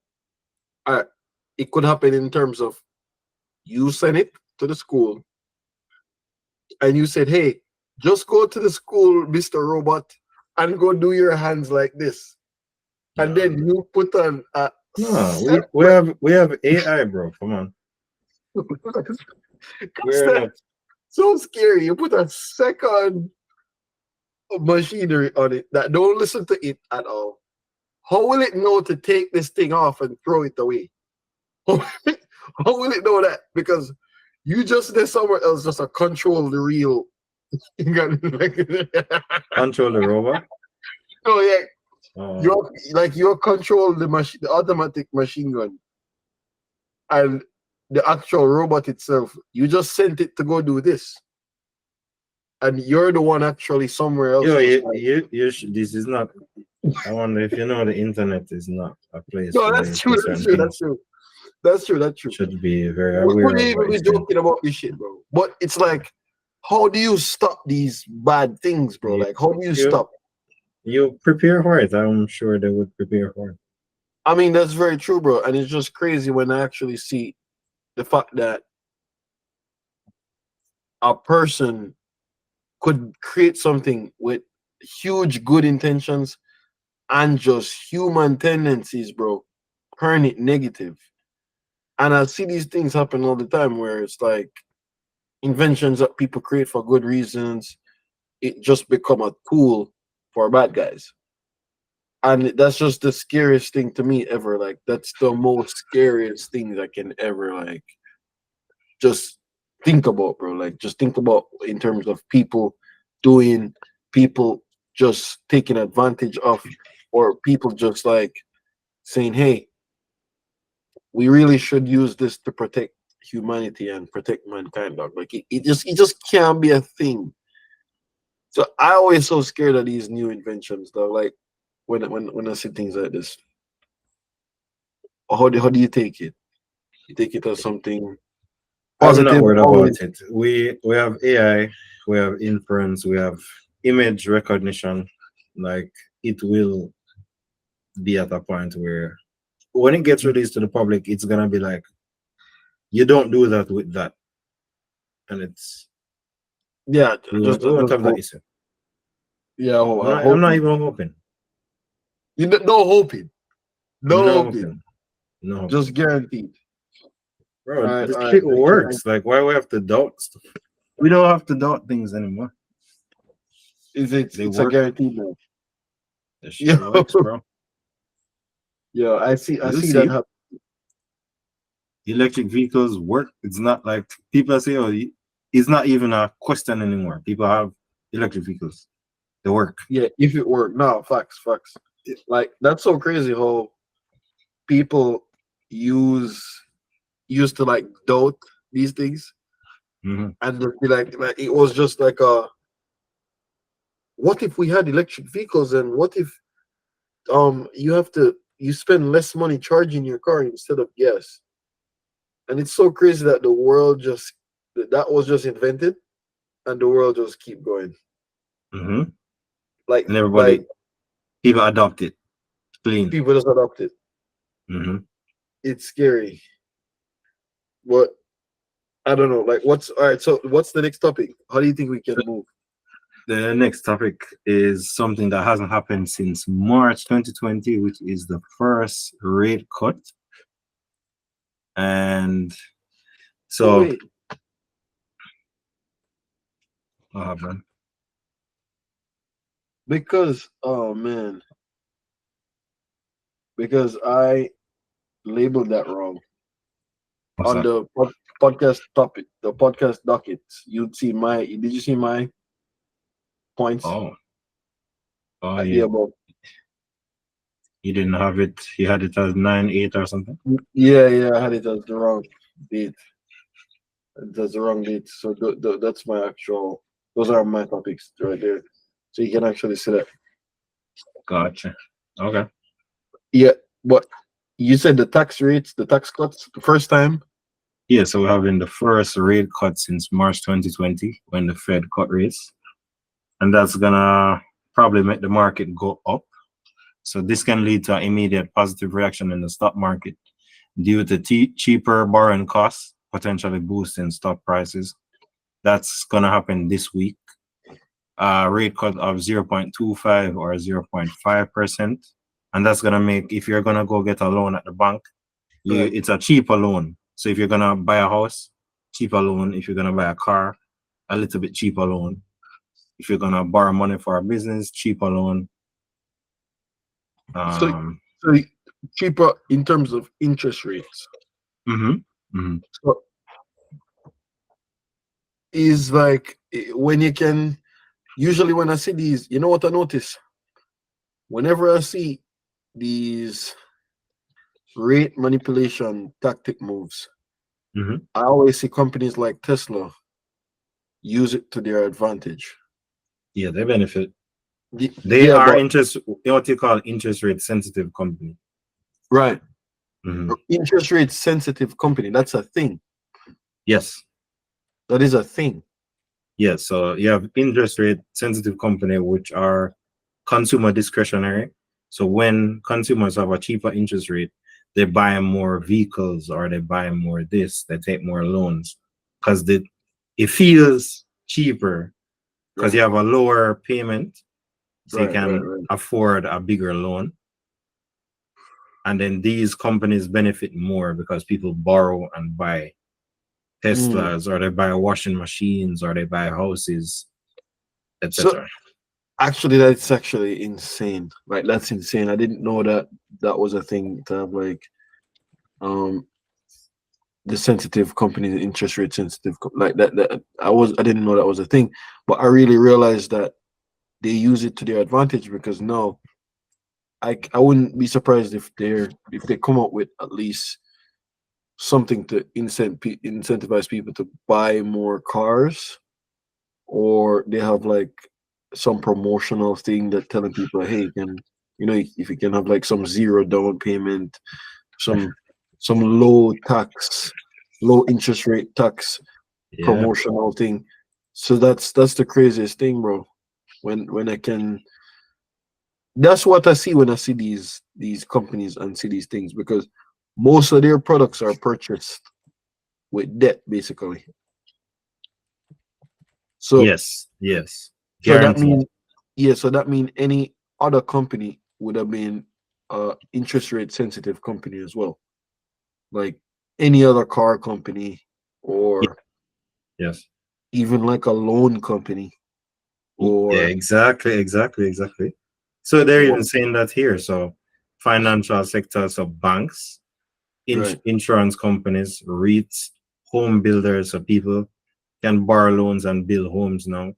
S1: it could happen in terms of you send it to the school, and you said, "Hey, just go to the school, Mr. Robot, and go do your hands like this," and then you put on a.
S5: No, we have AI, bro. Come on. We're not.
S1: So scary. You put a second machinery on it that don't listen to it at all. How will it know to take this thing off and throw it away? How will it know that? Because you just did somewhere else just to control the real.
S5: Control the robot?
S1: Oh yeah. You're control the machine, the automatic machine gun, and the actual robot itself. You just sent it to go do this, and you're the one actually somewhere else.
S5: This is not. I wonder if you know the internet is not a place.
S1: No, that's true. That's true.
S5: Should be very aware.
S1: We even be joking about this shit, bro. But it's like, how do you stop these bad things, bro? Like, how do you stop?
S5: You prepare for it. I'm sure they would prepare for it.
S1: I mean, that's very true, bro. And it's just crazy when I actually see the fact that a person could create something with huge good intentions and just human tendencies, bro, turn it negative. And I see these things happen all the time where it's like inventions that people create for good reasons, it just become a tool for bad guys. And that's just the scariest thing to me ever. Like, that's the most scariest thing I can ever like just think about, bro. Like, just think about in terms of people just taking advantage of, or people just like saying, hey, we really should use this to protect humanity and protect mankind, dog. Like, it just can't be a thing. So I always so scared of these new inventions, though. Like, when I see things like this, how do you take it? You take it as something positive?
S5: I'm not worried about it. We have AI, we have inference, we have image recognition. Like, it will be at a point where when it gets released to the public, it's gonna be like, you don't do that with that, and it's we won't have that issue.
S1: Yeah,
S5: I'm not even hoping.
S1: No hoping. No hoping.
S5: No,
S1: just guaranteed.
S5: Bro, this shit works. Like, why we have to doubt stuff? We don't have to doubt things anymore.
S1: It's a guaranteed, man.
S5: This shit works, bro.
S1: Yeah, I see that happen.
S5: Electric vehicles work. It's not like people say, oh, it's not even a question anymore. People have electric vehicles. They work.
S1: Yeah, if it worked. No, facts. Like, that's so crazy how people used to like doubt these things, and they'd be like it was just like what if we had electric vehicles, and what if you spend less money charging your car instead of gas? And it's so crazy that the world that was just invented, and the world just keep going. Like,
S5: and everybody, people adopt it. Clean.
S1: People just adopt it. It's scary. But I don't know. Like, all right? So what's the next topic? How do you think we can move?
S5: The next topic is something that hasn't happened since March 2020, which is the first rate cut. And so,
S1: Wait,
S5: what happened?
S1: because oh man, because I labeled that wrong
S5: What's
S1: on
S5: that?
S1: the podcast topic, the podcast docket. You'd see my. Did you see my points?
S5: Oh, oh
S1: Yeah,
S5: yeah.
S1: but
S5: You didn't have it. You had it as 9-8 or something.
S1: yeah, I had it as the wrong date. That's the wrong date. So that's my actual. Those are my topics right there. So you can actually see that.
S5: Gotcha. Okay.
S1: Yeah, but you said the tax rates, the tax cuts, the first time.
S5: Yeah, so we're having the first rate cut since March 2020 when the Fed cut rates. And that's gonna probably make the market go up. So this can lead to an immediate positive reaction in the stock market due to cheaper borrowing costs, potentially boosting stock prices. That's gonna happen this week. Rate cut of 0.25 or 0.5%. And that's gonna make, if you're gonna go get a loan at the bank,
S1: Right.
S5: it's a cheaper loan. So if you're gonna buy a house, cheaper loan. If you're gonna buy a car, a little bit cheaper loan. If you're gonna borrow money for a business, cheaper loan.
S1: So cheaper in terms of interest rates. So is like when you can usually when I see these, you know what I notice? Whenever I see these rate manipulation tactic moves, I always see companies like Tesla use it to their advantage.
S5: Yeah, they benefit.
S1: They
S5: They are
S1: but,
S5: what you call interest rate sensitive company.
S1: right. Interest rate sensitive company. That's a thing.
S5: Yes.
S1: That is a thing.
S5: Yes. So you have interest rate sensitive company, which are consumer discretionary. So when consumers have a cheaper interest rate, they buy more vehicles or they buy more this, they take more loans because it feels cheaper because you have a lower payment, so you can afford a bigger loan. And then these companies benefit more because people borrow and buy Teslas or they buy washing machines or they buy houses, etc.
S1: So actually, that's actually insane. Like that's insane. I didn't know that that was a thing to have like the sensitive companies, interest rate sensitive like that. I didn't know that was a thing, but I really realized that they use it to their advantage because now I wouldn't be surprised if they come up with at least something to incentivize people to buy more cars, or they have like some promotional thing that telling people, hey, you can, if you can have like some zero down payment, some low interest rate tax promotional thing. So that's the craziest thing, bro. When I can, that's what I see when I see these companies and see these things, because most of their products are purchased with debt, basically. So
S5: yes.
S1: So that means so that means any other company would have been interest rate sensitive company as well, like any other car company or even like a loan company or
S5: exactly. So they're even saying that here. So financial sector, so banks, insurance companies, REITs, home builders, so people can borrow loans and build homes now.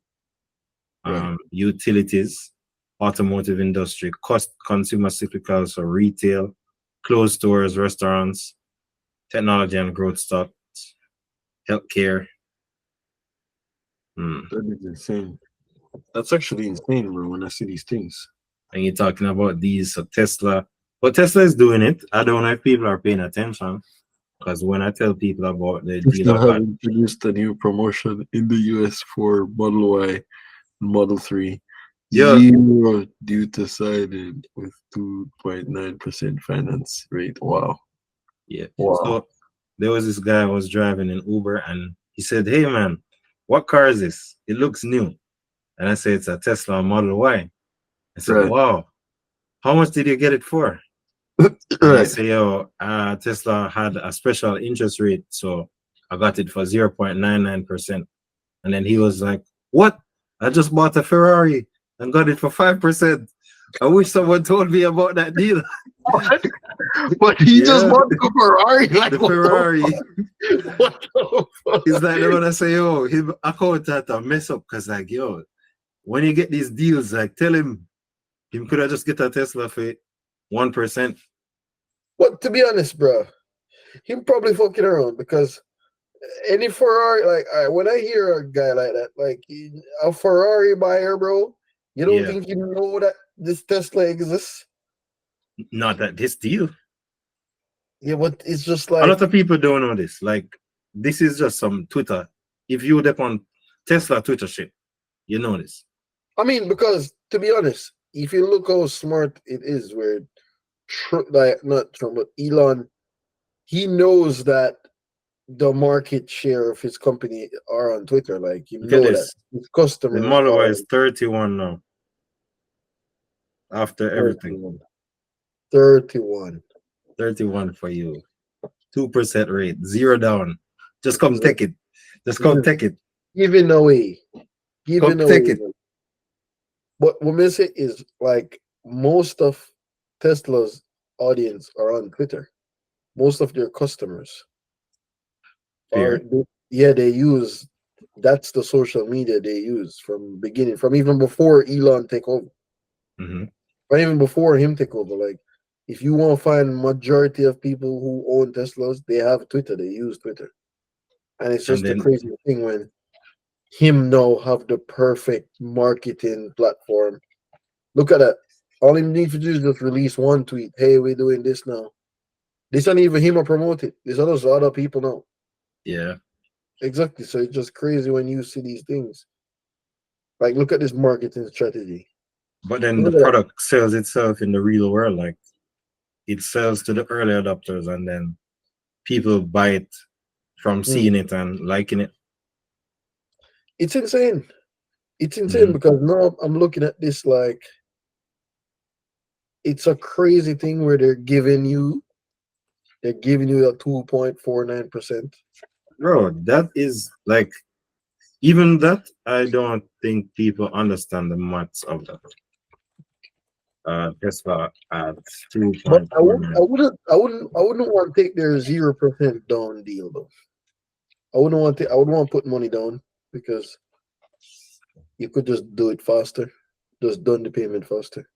S5: Utilities, automotive industry, consumer cyclicals, so retail, closed stores, restaurants, technology and growth stocks, healthcare.
S1: That is insane. That's actually insane, bro, when I see these things.
S5: And you're talking about these, so Tesla. But Tesla is doing it. I don't know if people are paying attention, because when I tell people about the deal
S1: Tesla have
S5: about
S1: introduced a new promotion in the US for Model Y, Model 3.
S5: Yeah.
S1: 0 due to signing with 2.9% finance rate. Wow. Wow.
S5: So there was this guy who was driving in Uber and he said, "Hey man, what car is this? It looks new." And I say it's a Tesla Model Y. I said,
S1: Right.
S5: wow, how much did you get it for? And he
S1: Right.
S5: say, yo, Tesla had a special interest rate, so I got it for 0.99%. And then he was like, what? I just bought a Ferrari and got it for 5%. I wish someone told me about that deal.
S1: But he just
S5: Yeah.
S1: bought the Ferrari. Like,
S5: The
S1: what
S5: Ferrari.
S1: What the fuck?
S5: It's like they're gonna say, yo, him account had a mess up, because like, yo, when you get these deals, like tell him could have just get a Tesla for 1%.
S1: But to be honest, bro, him probably fucking around because any Ferrari, like when I hear a guy like that, like a Ferrari buyer, bro, you don't
S5: Yeah.
S1: think you know that this Tesla exists?
S5: Not that this deal.
S1: Yeah, but it's just
S5: A
S1: like
S5: lot of people don't know this. Like, this is just some Twitter. If you dip on Tesla Twitter shit, you know this.
S1: I mean, because to be honest, if you look how smart it is, where like not Trump, but Elon, he knows that the market share of his company are on Twitter. Like you
S5: Look at
S1: know that
S5: this.
S1: his
S5: The
S1: customers
S5: Model Y
S1: are
S5: is 31 now. After everything.
S1: 31.
S5: 31 for you. 2% rate. 0 down. Just come take it. Just come take it.
S1: Giving away. Giving
S5: Come
S1: away.
S5: take it.
S1: What we say is like most of Tesla's audience are on Twitter. Most of their customers
S5: Fair.
S1: they use that's the social media they use from beginning, from even before Elon take over.
S5: Mm-hmm.
S1: Or even before him take over. Like if you want to find majority of people who own Teslas, they have Twitter, they use Twitter. And it's
S5: And
S1: just a
S5: then
S1: crazy thing when him now have the perfect marketing platform. Look at that. All he needs to do is just release one tweet. Hey, we're doing this now. This not even him or promote it. This other people know.
S5: yeah.
S1: Exactly. So it's just crazy when you see these things. Like, look at this marketing strategy.
S5: But then the
S1: Look at that.
S5: product sells itself in the real world. Like, it sells to the early adopters, and then people buy it from seeing it and liking it.
S1: It's insane. It's insane because now I'm looking at this like it's a crazy thing where they're giving you a 2.49%.
S5: Bro, that is like, even that, I don't think people understand the maths of that. Tesla at
S1: But
S5: 2.49.
S1: I wouldn't want to take their 0% down deal though. I would want to put money down because you could just do it faster, just done the payment faster.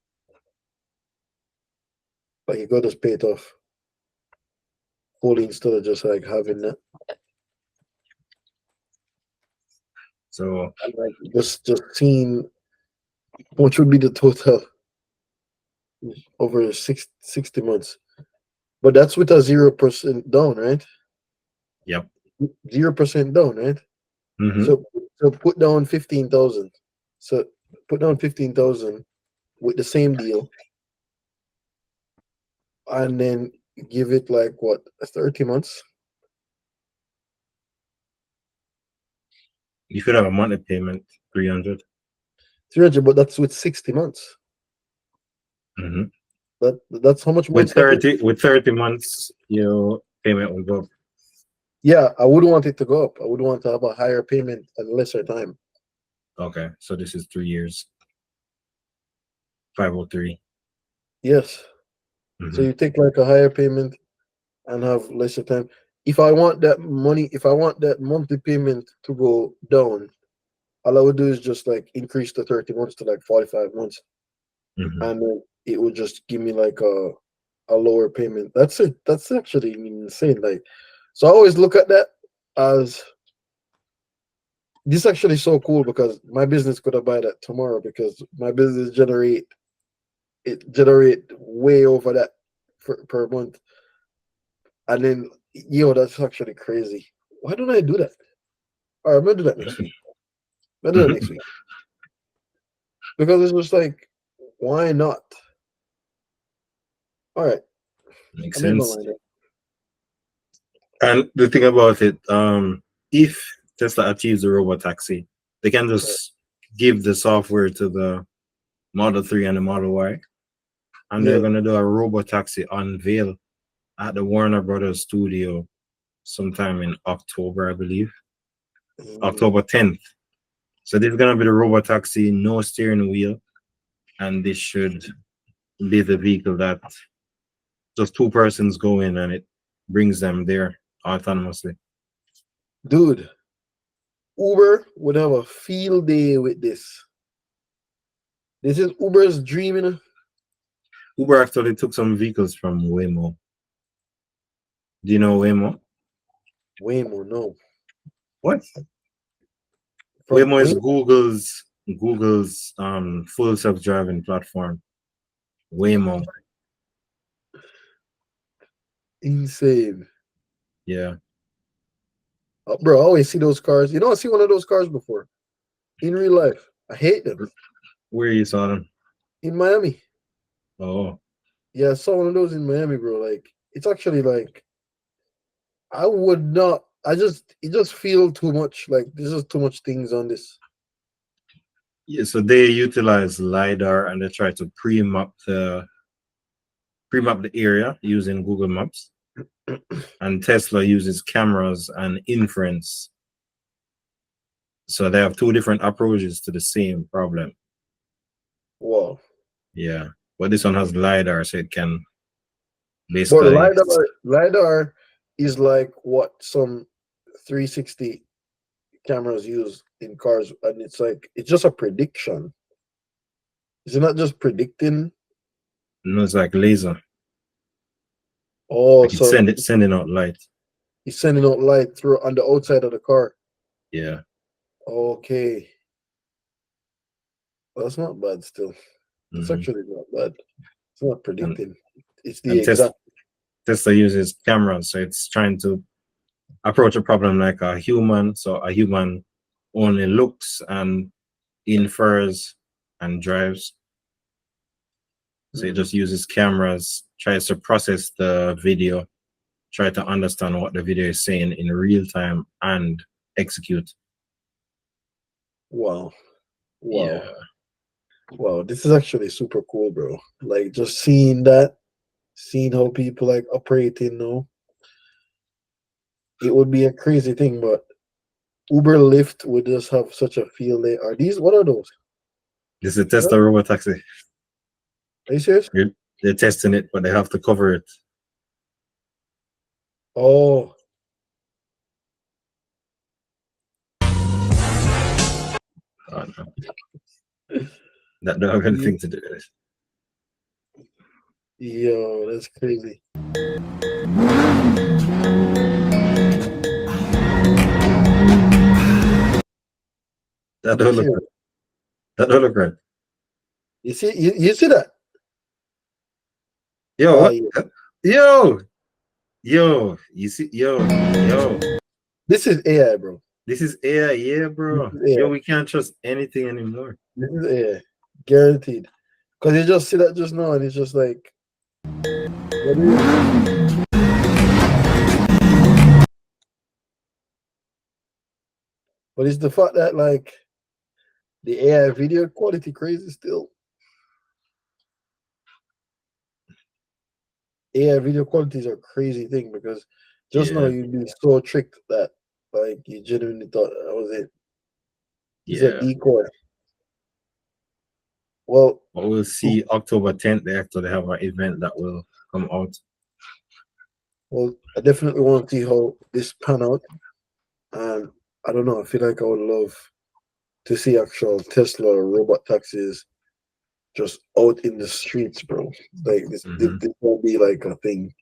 S1: Like you could just pay it off fully instead of just like having that.
S5: So
S1: And like just seeing what would be the total over 60 months. But that's with a 0% down, right?
S5: yep.
S1: 0% down, right?
S5: Mhm.
S1: So put down 15,000. So put down 15,000 with the same deal, and then give it like what 30 months.
S5: You could have a monthly payment, 300.
S1: 300, but that's with 60 months.
S5: Mhm.
S1: That's how much months.
S5: With 30 months, your payment will go up.
S1: Yeah, I would want it to go up. I would want to have a higher payment and lesser time.
S5: Okay, so this is 3 years. 503.
S1: Yes.
S5: Mhm.
S1: So you take like a higher payment and have lesser time. If I want that monthly payment to go down, all I would do is just like increase the 30 months to like 45 months.
S5: Mhm.
S1: And then it would just give me like a lower payment. That's it. That's actually insane. Like, so I always look at that as this is actually so cool because my business could have buy that tomorrow because my business generate way over that per month. And then that's actually crazy. Why don't I do that? All right, I'm gonna do that next week. I'm gonna do that next week. Because it's just like, why not? All right.
S5: Makes
S1: I made my
S5: sense.
S1: mind up.
S5: And the thing about it, if Tesla achieves the robot taxi, they can just give the software to the Model 3 and the Model Y. And they're
S1: Yeah.
S5: going to do a robotaxi unveil at the Warner Brothers studio sometime in October, I believe. October 10th. So this is going to be the robotaxi, no steering wheel. And this should be the vehicle that just two persons go in and it brings them there autonomously.
S1: Dude, Uber would have a field day with this. This is Uber's dream, you know?
S5: Uber actually took some vehicles from Waymo. Do you know Waymo?
S1: Waymo, no.
S5: What?
S1: From
S5: Waymo is
S1: Waymo?
S5: Google's full self-driving platform. Waymo.
S1: Insane.
S5: Yeah.
S1: Bro, I always see those cars. You know, I see one of those cars before in real life. I hate them.
S5: Where you saw them?
S1: In Miami.
S5: Oh.
S1: Yeah, I saw one of those in Miami, bro. Like, it's actually like, I would not, it just feel too much. Like, there's just too much things on this.
S5: Yeah, so they utilize LiDAR and they try to pre-map the area using Google Maps. And Tesla uses cameras and inference. So they have two different approaches to the same problem.
S1: Wow.
S5: Yeah. But this one has LiDAR, so it can
S1: But
S5: basically
S1: LiDAR is like what some 360 cameras use in cars, and it's like it's just a prediction. Is it not just predicting?
S5: no, it's like laser.
S1: Oh,
S5: Like it's
S1: so
S5: sending out light.
S1: it's sending out light through on the outside of the car.
S5: Yeah.
S1: Okay. Well, that's not bad still. It's
S5: Mhm.
S1: actually not bad. It's not predicting. It's the
S5: And
S1: exact.
S5: Tesla uses cameras, so it's trying to approach a problem like a human. So a human only looks and infers and drives. So it just uses cameras, tries to process the video, try to understand what the video is saying in real time and execute.
S1: Wow. Wow.
S5: Yeah.
S1: Wow. This is actually super cool, bro. Like just seeing that, seeing how people like operating now. It would be a crazy thing, but Uber Lyft would just have such a field day. Are these what are those?
S5: This is a Tesla robotaxi.
S1: Are you serious?
S5: They're testing it, but they have to cover it.
S1: Oh,
S5: Oh, no. That don't have anything to do with it.
S1: yo, that's crazy.
S5: That don't look right. That don't look right.
S1: You see, you see that?
S5: Yo,
S1: Ah,
S5: what?
S1: yeah.
S5: Yo, you see, yo.
S1: This is AI, bro.
S5: This is AI, yeah, bro.
S1: This is AI.
S5: Yo, we can't trust anything anymore.
S1: This is AI, guaranteed. Because you just see that just now, and it's just like, what do you? But it's the fact that like the AI video quality crazy still. AI video quality is a crazy thing because just now
S5: Yeah.
S1: you'd be so tricked that like you genuinely thought that was it. It's a
S5: Yeah.
S1: decoy. Well,
S5: But we'll see October 10th. They actually have an event that will come out.
S1: well, I definitely want to see how this pan out. And I don't know, I feel like I would love to see actual Tesla robot taxis just out in the streets, bro. Like this,
S5: Mhm.
S1: this won't be like a thing.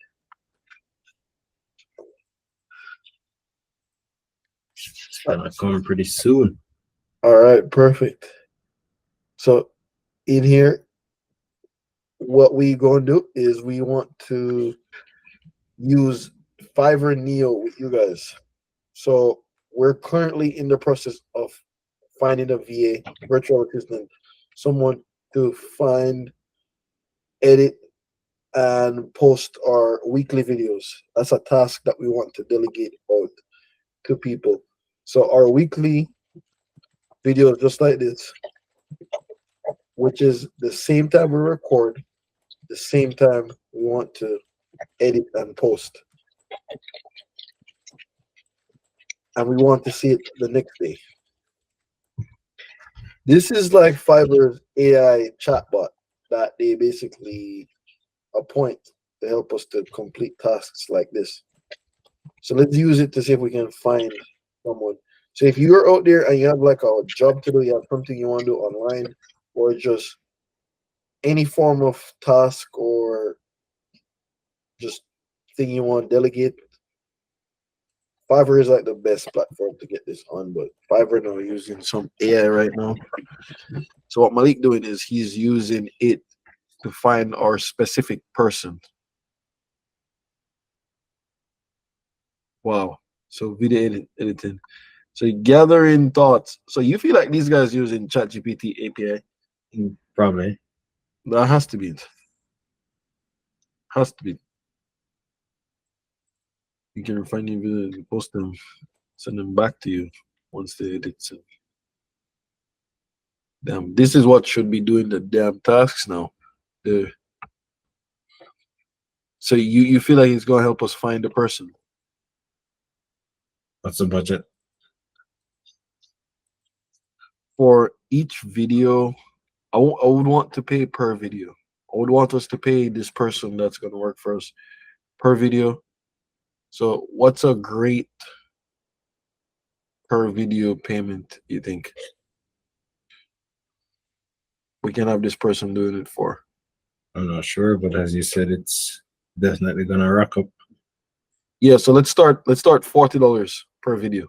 S5: It's gonna come pretty soon.
S1: All right, perfect. So in here, what we gonna do is we want to use Fiverr Neo with you guys. So we're currently in the process of finding a VA, virtual assistant, someone to find, edit, and post our weekly videos. That's a task that we want to delegate out to people. So our weekly videos just like this, which is the same time we record, the same time we want to edit and post. And we want to see it the next day. This is like Fiverr's AI chatbot that they basically appoint to help us to complete tasks like this. So let's use it to see if we can find someone. So if you're out there and you have like a job to do, you have something you want to do online, or just any form of task or just thing you want to delegate, Fiverr is like the best platform to get this on. But Fiverr now using some AI right now. So what Malik doing is he's using it to find our specific person. Wow. So video editing. So gathering thoughts. So you feel like these guys using ChatGPT API?
S5: Probably.
S1: That has to be it. Has to be. You can find your videos and post them, send them back to you once they edit them. Damn, this is what should be doing the damn tasks now. So you feel like it's gonna help us find the person?
S5: What's the budget?
S1: For each video, I would want to pay per video. I would want us to pay this person that's gonna work for us per video. So what's a great per video payment you think we can have this person doing it for?
S5: I'm not sure, but as you said, it's definitely gonna rack up.
S1: Yeah, so let's start $40 per video.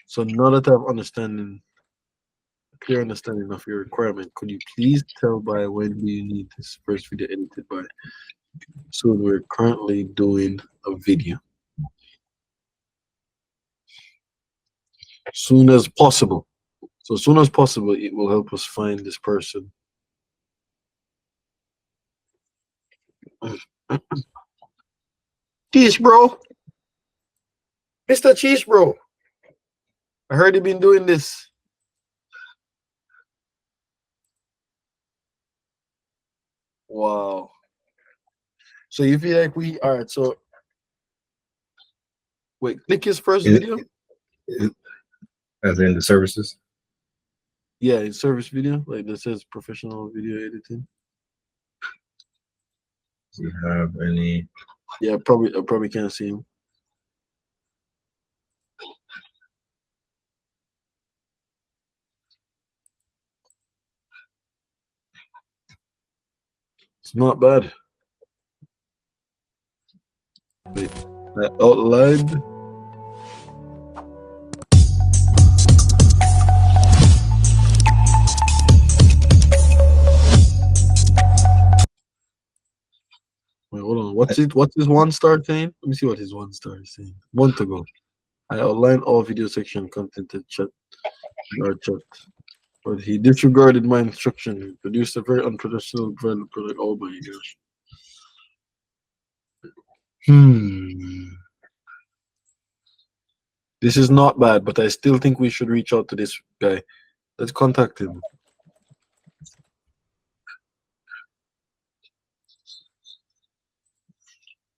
S1: So now that I have clear understanding of your requirement, could you please tell by when do you need this first video edited by? So we're currently doing a video. Soon as possible. So as soon as possible, it will help us find this person. Cheese, bro. Mr. Cheese, bro. I heard you've been doing this. Wow. So you feel like all right, so wait, click his first video.
S5: As in the services.
S1: Yeah, his service video, like that says professional video editing.
S5: Do you have any?
S1: Yeah, I probably can't see him. It's not bad. Wait, I outlined. Wait, hold on. What's his 1 star saying? Let me see what his 1 star is saying. A month ago. I outlined all video section content in chat. But he disregarded my instruction. He produced a very unprofessional product. Oh my gosh. This is not bad, but I still think we should reach out to this guy. Let's contact him.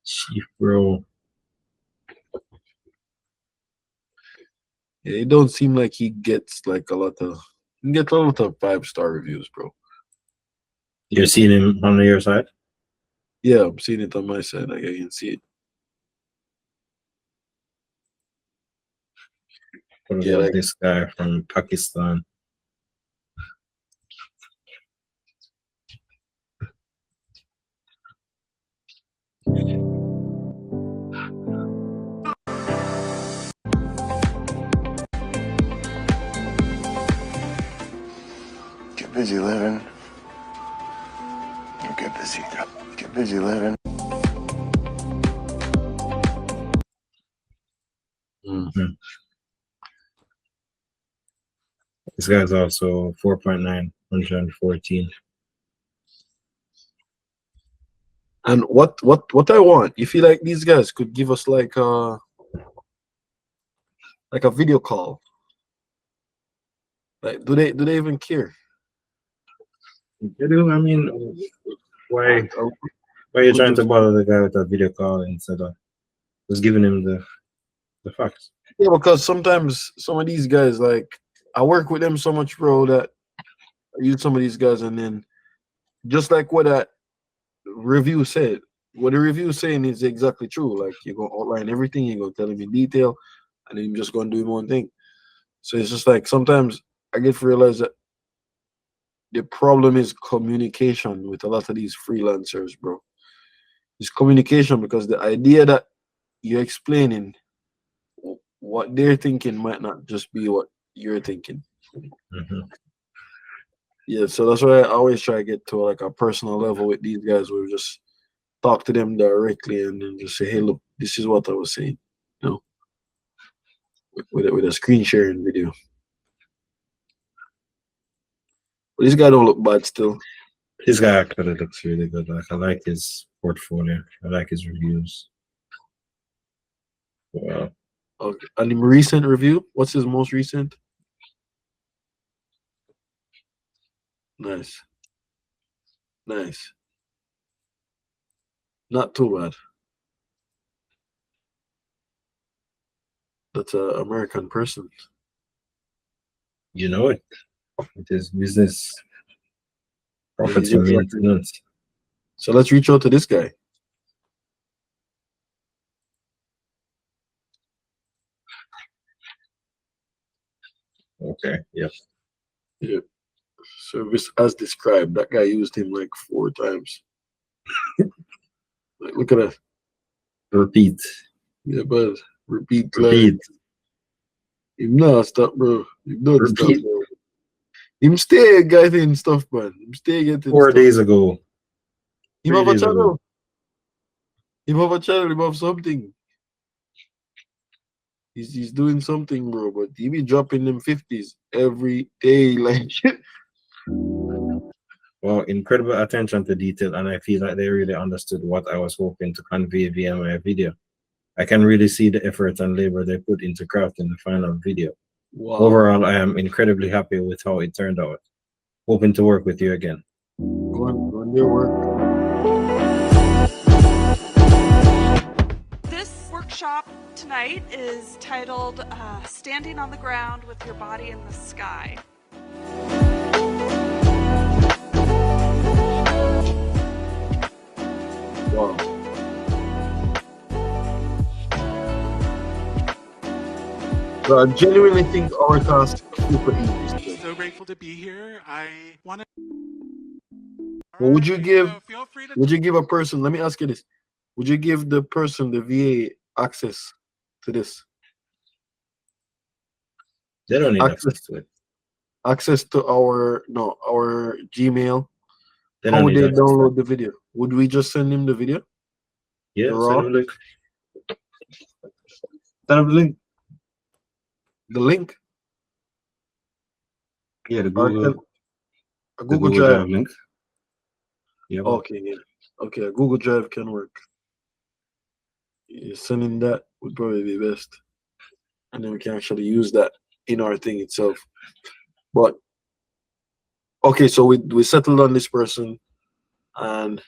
S5: Chief, bro.
S1: Yeah, it don't seem like he gets like a lot of 5-star reviews, bro.
S5: You're seeing him on your side?
S1: Yeah, I'm seeing it on my side. Like I can see it.
S5: What
S1: Yeah,
S5: about
S1: like
S5: this guy from Pakistan?
S6: Get busy living. You get busy living.
S5: This guy's also 4.9, 114.
S1: And what I want, you feel like these guys could give us like a video call. Like, do they even care?
S5: They do. I mean, why
S1: Or
S5: are you
S1: could
S5: trying to
S1: just-
S5: bother the guy with a video call instead of just giving him the facts?
S1: Yeah, because sometimes some of these guys, like, I work with them so much, bro, that I use some of these guys, and then just like what that review said, what the review is saying is exactly true. Like, you're gonna outline everything, you're gonna tell him in detail, and then you're just gonna do your own thing. So it's just like sometimes I get to realize that the problem is communication with a lot of these freelancers, bro. It's communication, because the idea that you're explaining, what they're thinking might not just be what you're thinking.
S5: Mhm.
S1: Yeah, so that's why I always try to get to like a personal level with these guys, where we just talk to them directly and then just say, hey, look, this is what I was saying, you know, with a screen sharing video. But this guy don't look bad still.
S5: His guy actually looks really good. Like, I like his portfolio. I like his reviews. Wow.
S1: Okay. And in recent review, what's his most recent? Nice. Nice. Not too bad. That's an American person.
S5: You know it. It is business. Profits
S1: Yeah,
S5: and
S1: exactly.
S5: maintenance.
S1: So let's reach out to this guy.
S5: Okay. Yep.
S1: Yeah. Service as described. That guy used him like 4 times. Like, look at that.
S5: Repeat.
S1: Yeah, but repeat. Like,
S5: Repeat.
S1: him not stop, bro. Him not stop,
S5: Repeat.
S1: bro. Him stay getting stuff, man. Him stay getting
S5: 4
S1: stuff.
S5: days ago.
S1: Him
S5: 3
S1: have a
S5: days ago.
S1: channel. Him have a channel. Him have something. He's doing something, bro. But he be dropping them 50s every day, like.
S5: Well, incredible attention to detail, and I feel like they really understood what I was hoping to convey via my video. I can really see the effort and labor they put into crafting the final video.
S1: Wow.
S5: Overall, I am incredibly happy with how it turned out. Hoping to work with you again.
S1: Go on your work.
S7: This workshop tonight is titled Standing on the Ground with Your Body in the Sky.
S1: Wow. So I genuinely think our task is super easy.
S8: So grateful to be here. I want to.
S1: What would you give?
S8: Feel free to.
S1: Would you give a person? Let me ask you this: would you give the person, the VA, access to this?
S5: They don't need
S1: Access.
S5: access to it.
S1: Access to our Gmail?
S5: They
S1: How
S5: don't
S1: would
S5: need
S1: they
S5: access to
S1: download
S5: it.
S1: the video? Would we just send him the video?
S5: Yeah,
S1: the raw?
S5: send them the link. Send them the link.
S1: The link?
S5: Yeah, the
S1: Or
S5: Google,
S1: a
S5: the
S1: Google
S5: Google
S1: Drive?
S5: Drive link. Yeah.
S1: Okay, yeah. Okay, a Google Drive can work. Yeah, sending that would probably be best. And then we can actually use that in our thing itself. But okay, so we settled on this person, and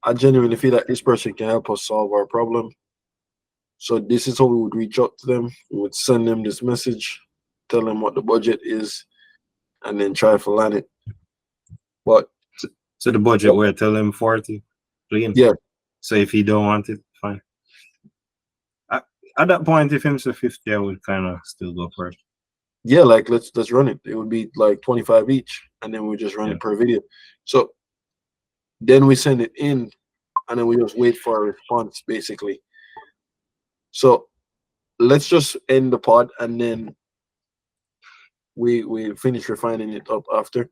S1: I genuinely feel that this person can help us solve our problem. So this is how we would reach out to them. We would send them this message, tell them what the budget is, and then try to land it. But
S5: So the budget, where I tell them 40, clean.
S1: yeah,
S5: So if he don't want it, fine. At that point, if him say 50, I would kind of still go for it.
S1: yeah, like let's run it. It would be like 25 each, and then we just run
S5: Yeah.
S1: it per video. So then we send it in, and then we just wait for a response, basically. So let's just end the pod, and then we finish refining it up after.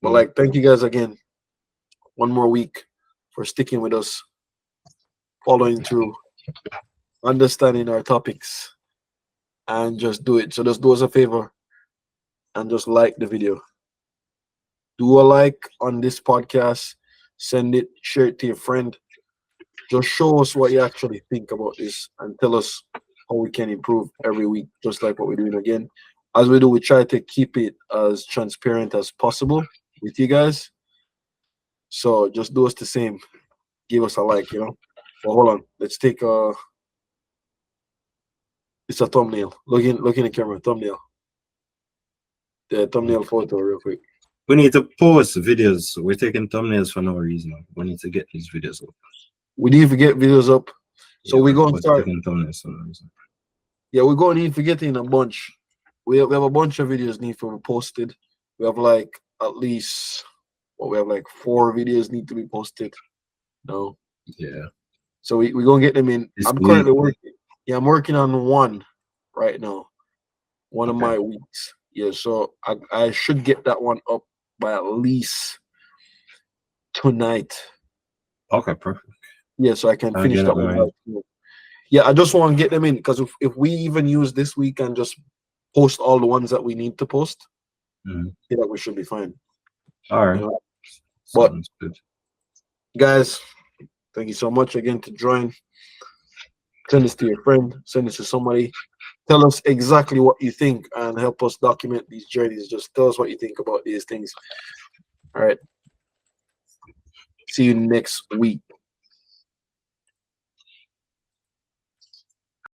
S1: But like, thank you guys again, one more week, for sticking with us, following through, understanding our topics, and just do it. So just do us a favor and just like the video. Do a like on this podcast, send it, share it to your friend. Just show us what you actually think about this and tell us how we can improve every week, just like what we're doing again. As we do, we try to keep it as transparent as possible with you guys. So just do us the same. Give us a like, you know. But hold on, let's take it's a thumbnail. Look in the camera, thumbnail. The thumbnail photo real quick.
S5: We need to post videos. We're taking thumbnails for no reason. We need to get these videos up.
S1: We need to get videos up. So
S5: Yeah,
S1: we're going to
S5: we're
S1: start.
S5: taking thumbnails for no reason.
S1: Yeah, we're going to need to get in a bunch. We have a bunch of videos need to be posted. We have like at least, we have like 4 videos need to be posted. No.
S5: Yeah.
S1: So we're going to get them in.
S5: This
S1: I'm
S5: week.
S1: currently working. Yeah, I'm working on one right now. One of
S5: Okay.
S1: my weeks. Yeah, so I should get that one up by at least tonight.
S5: Okay, perfect.
S1: Yeah, so I can
S5: I'll
S1: finish
S5: get
S1: that
S5: it
S1: one.
S5: right.
S1: Out. Yeah, I just want to get them in because if we even use this week and just post all the ones that we need to post,
S5: Mhm.
S1: yeah, we should be fine.
S5: All right.
S1: You know? But
S5: Sounds good.
S1: guys, thank you so much again to join. Send this to your friend, send this to somebody. Tell us exactly what you think and help us document these journeys. Just tell us what you think about these things. All right. See you next week.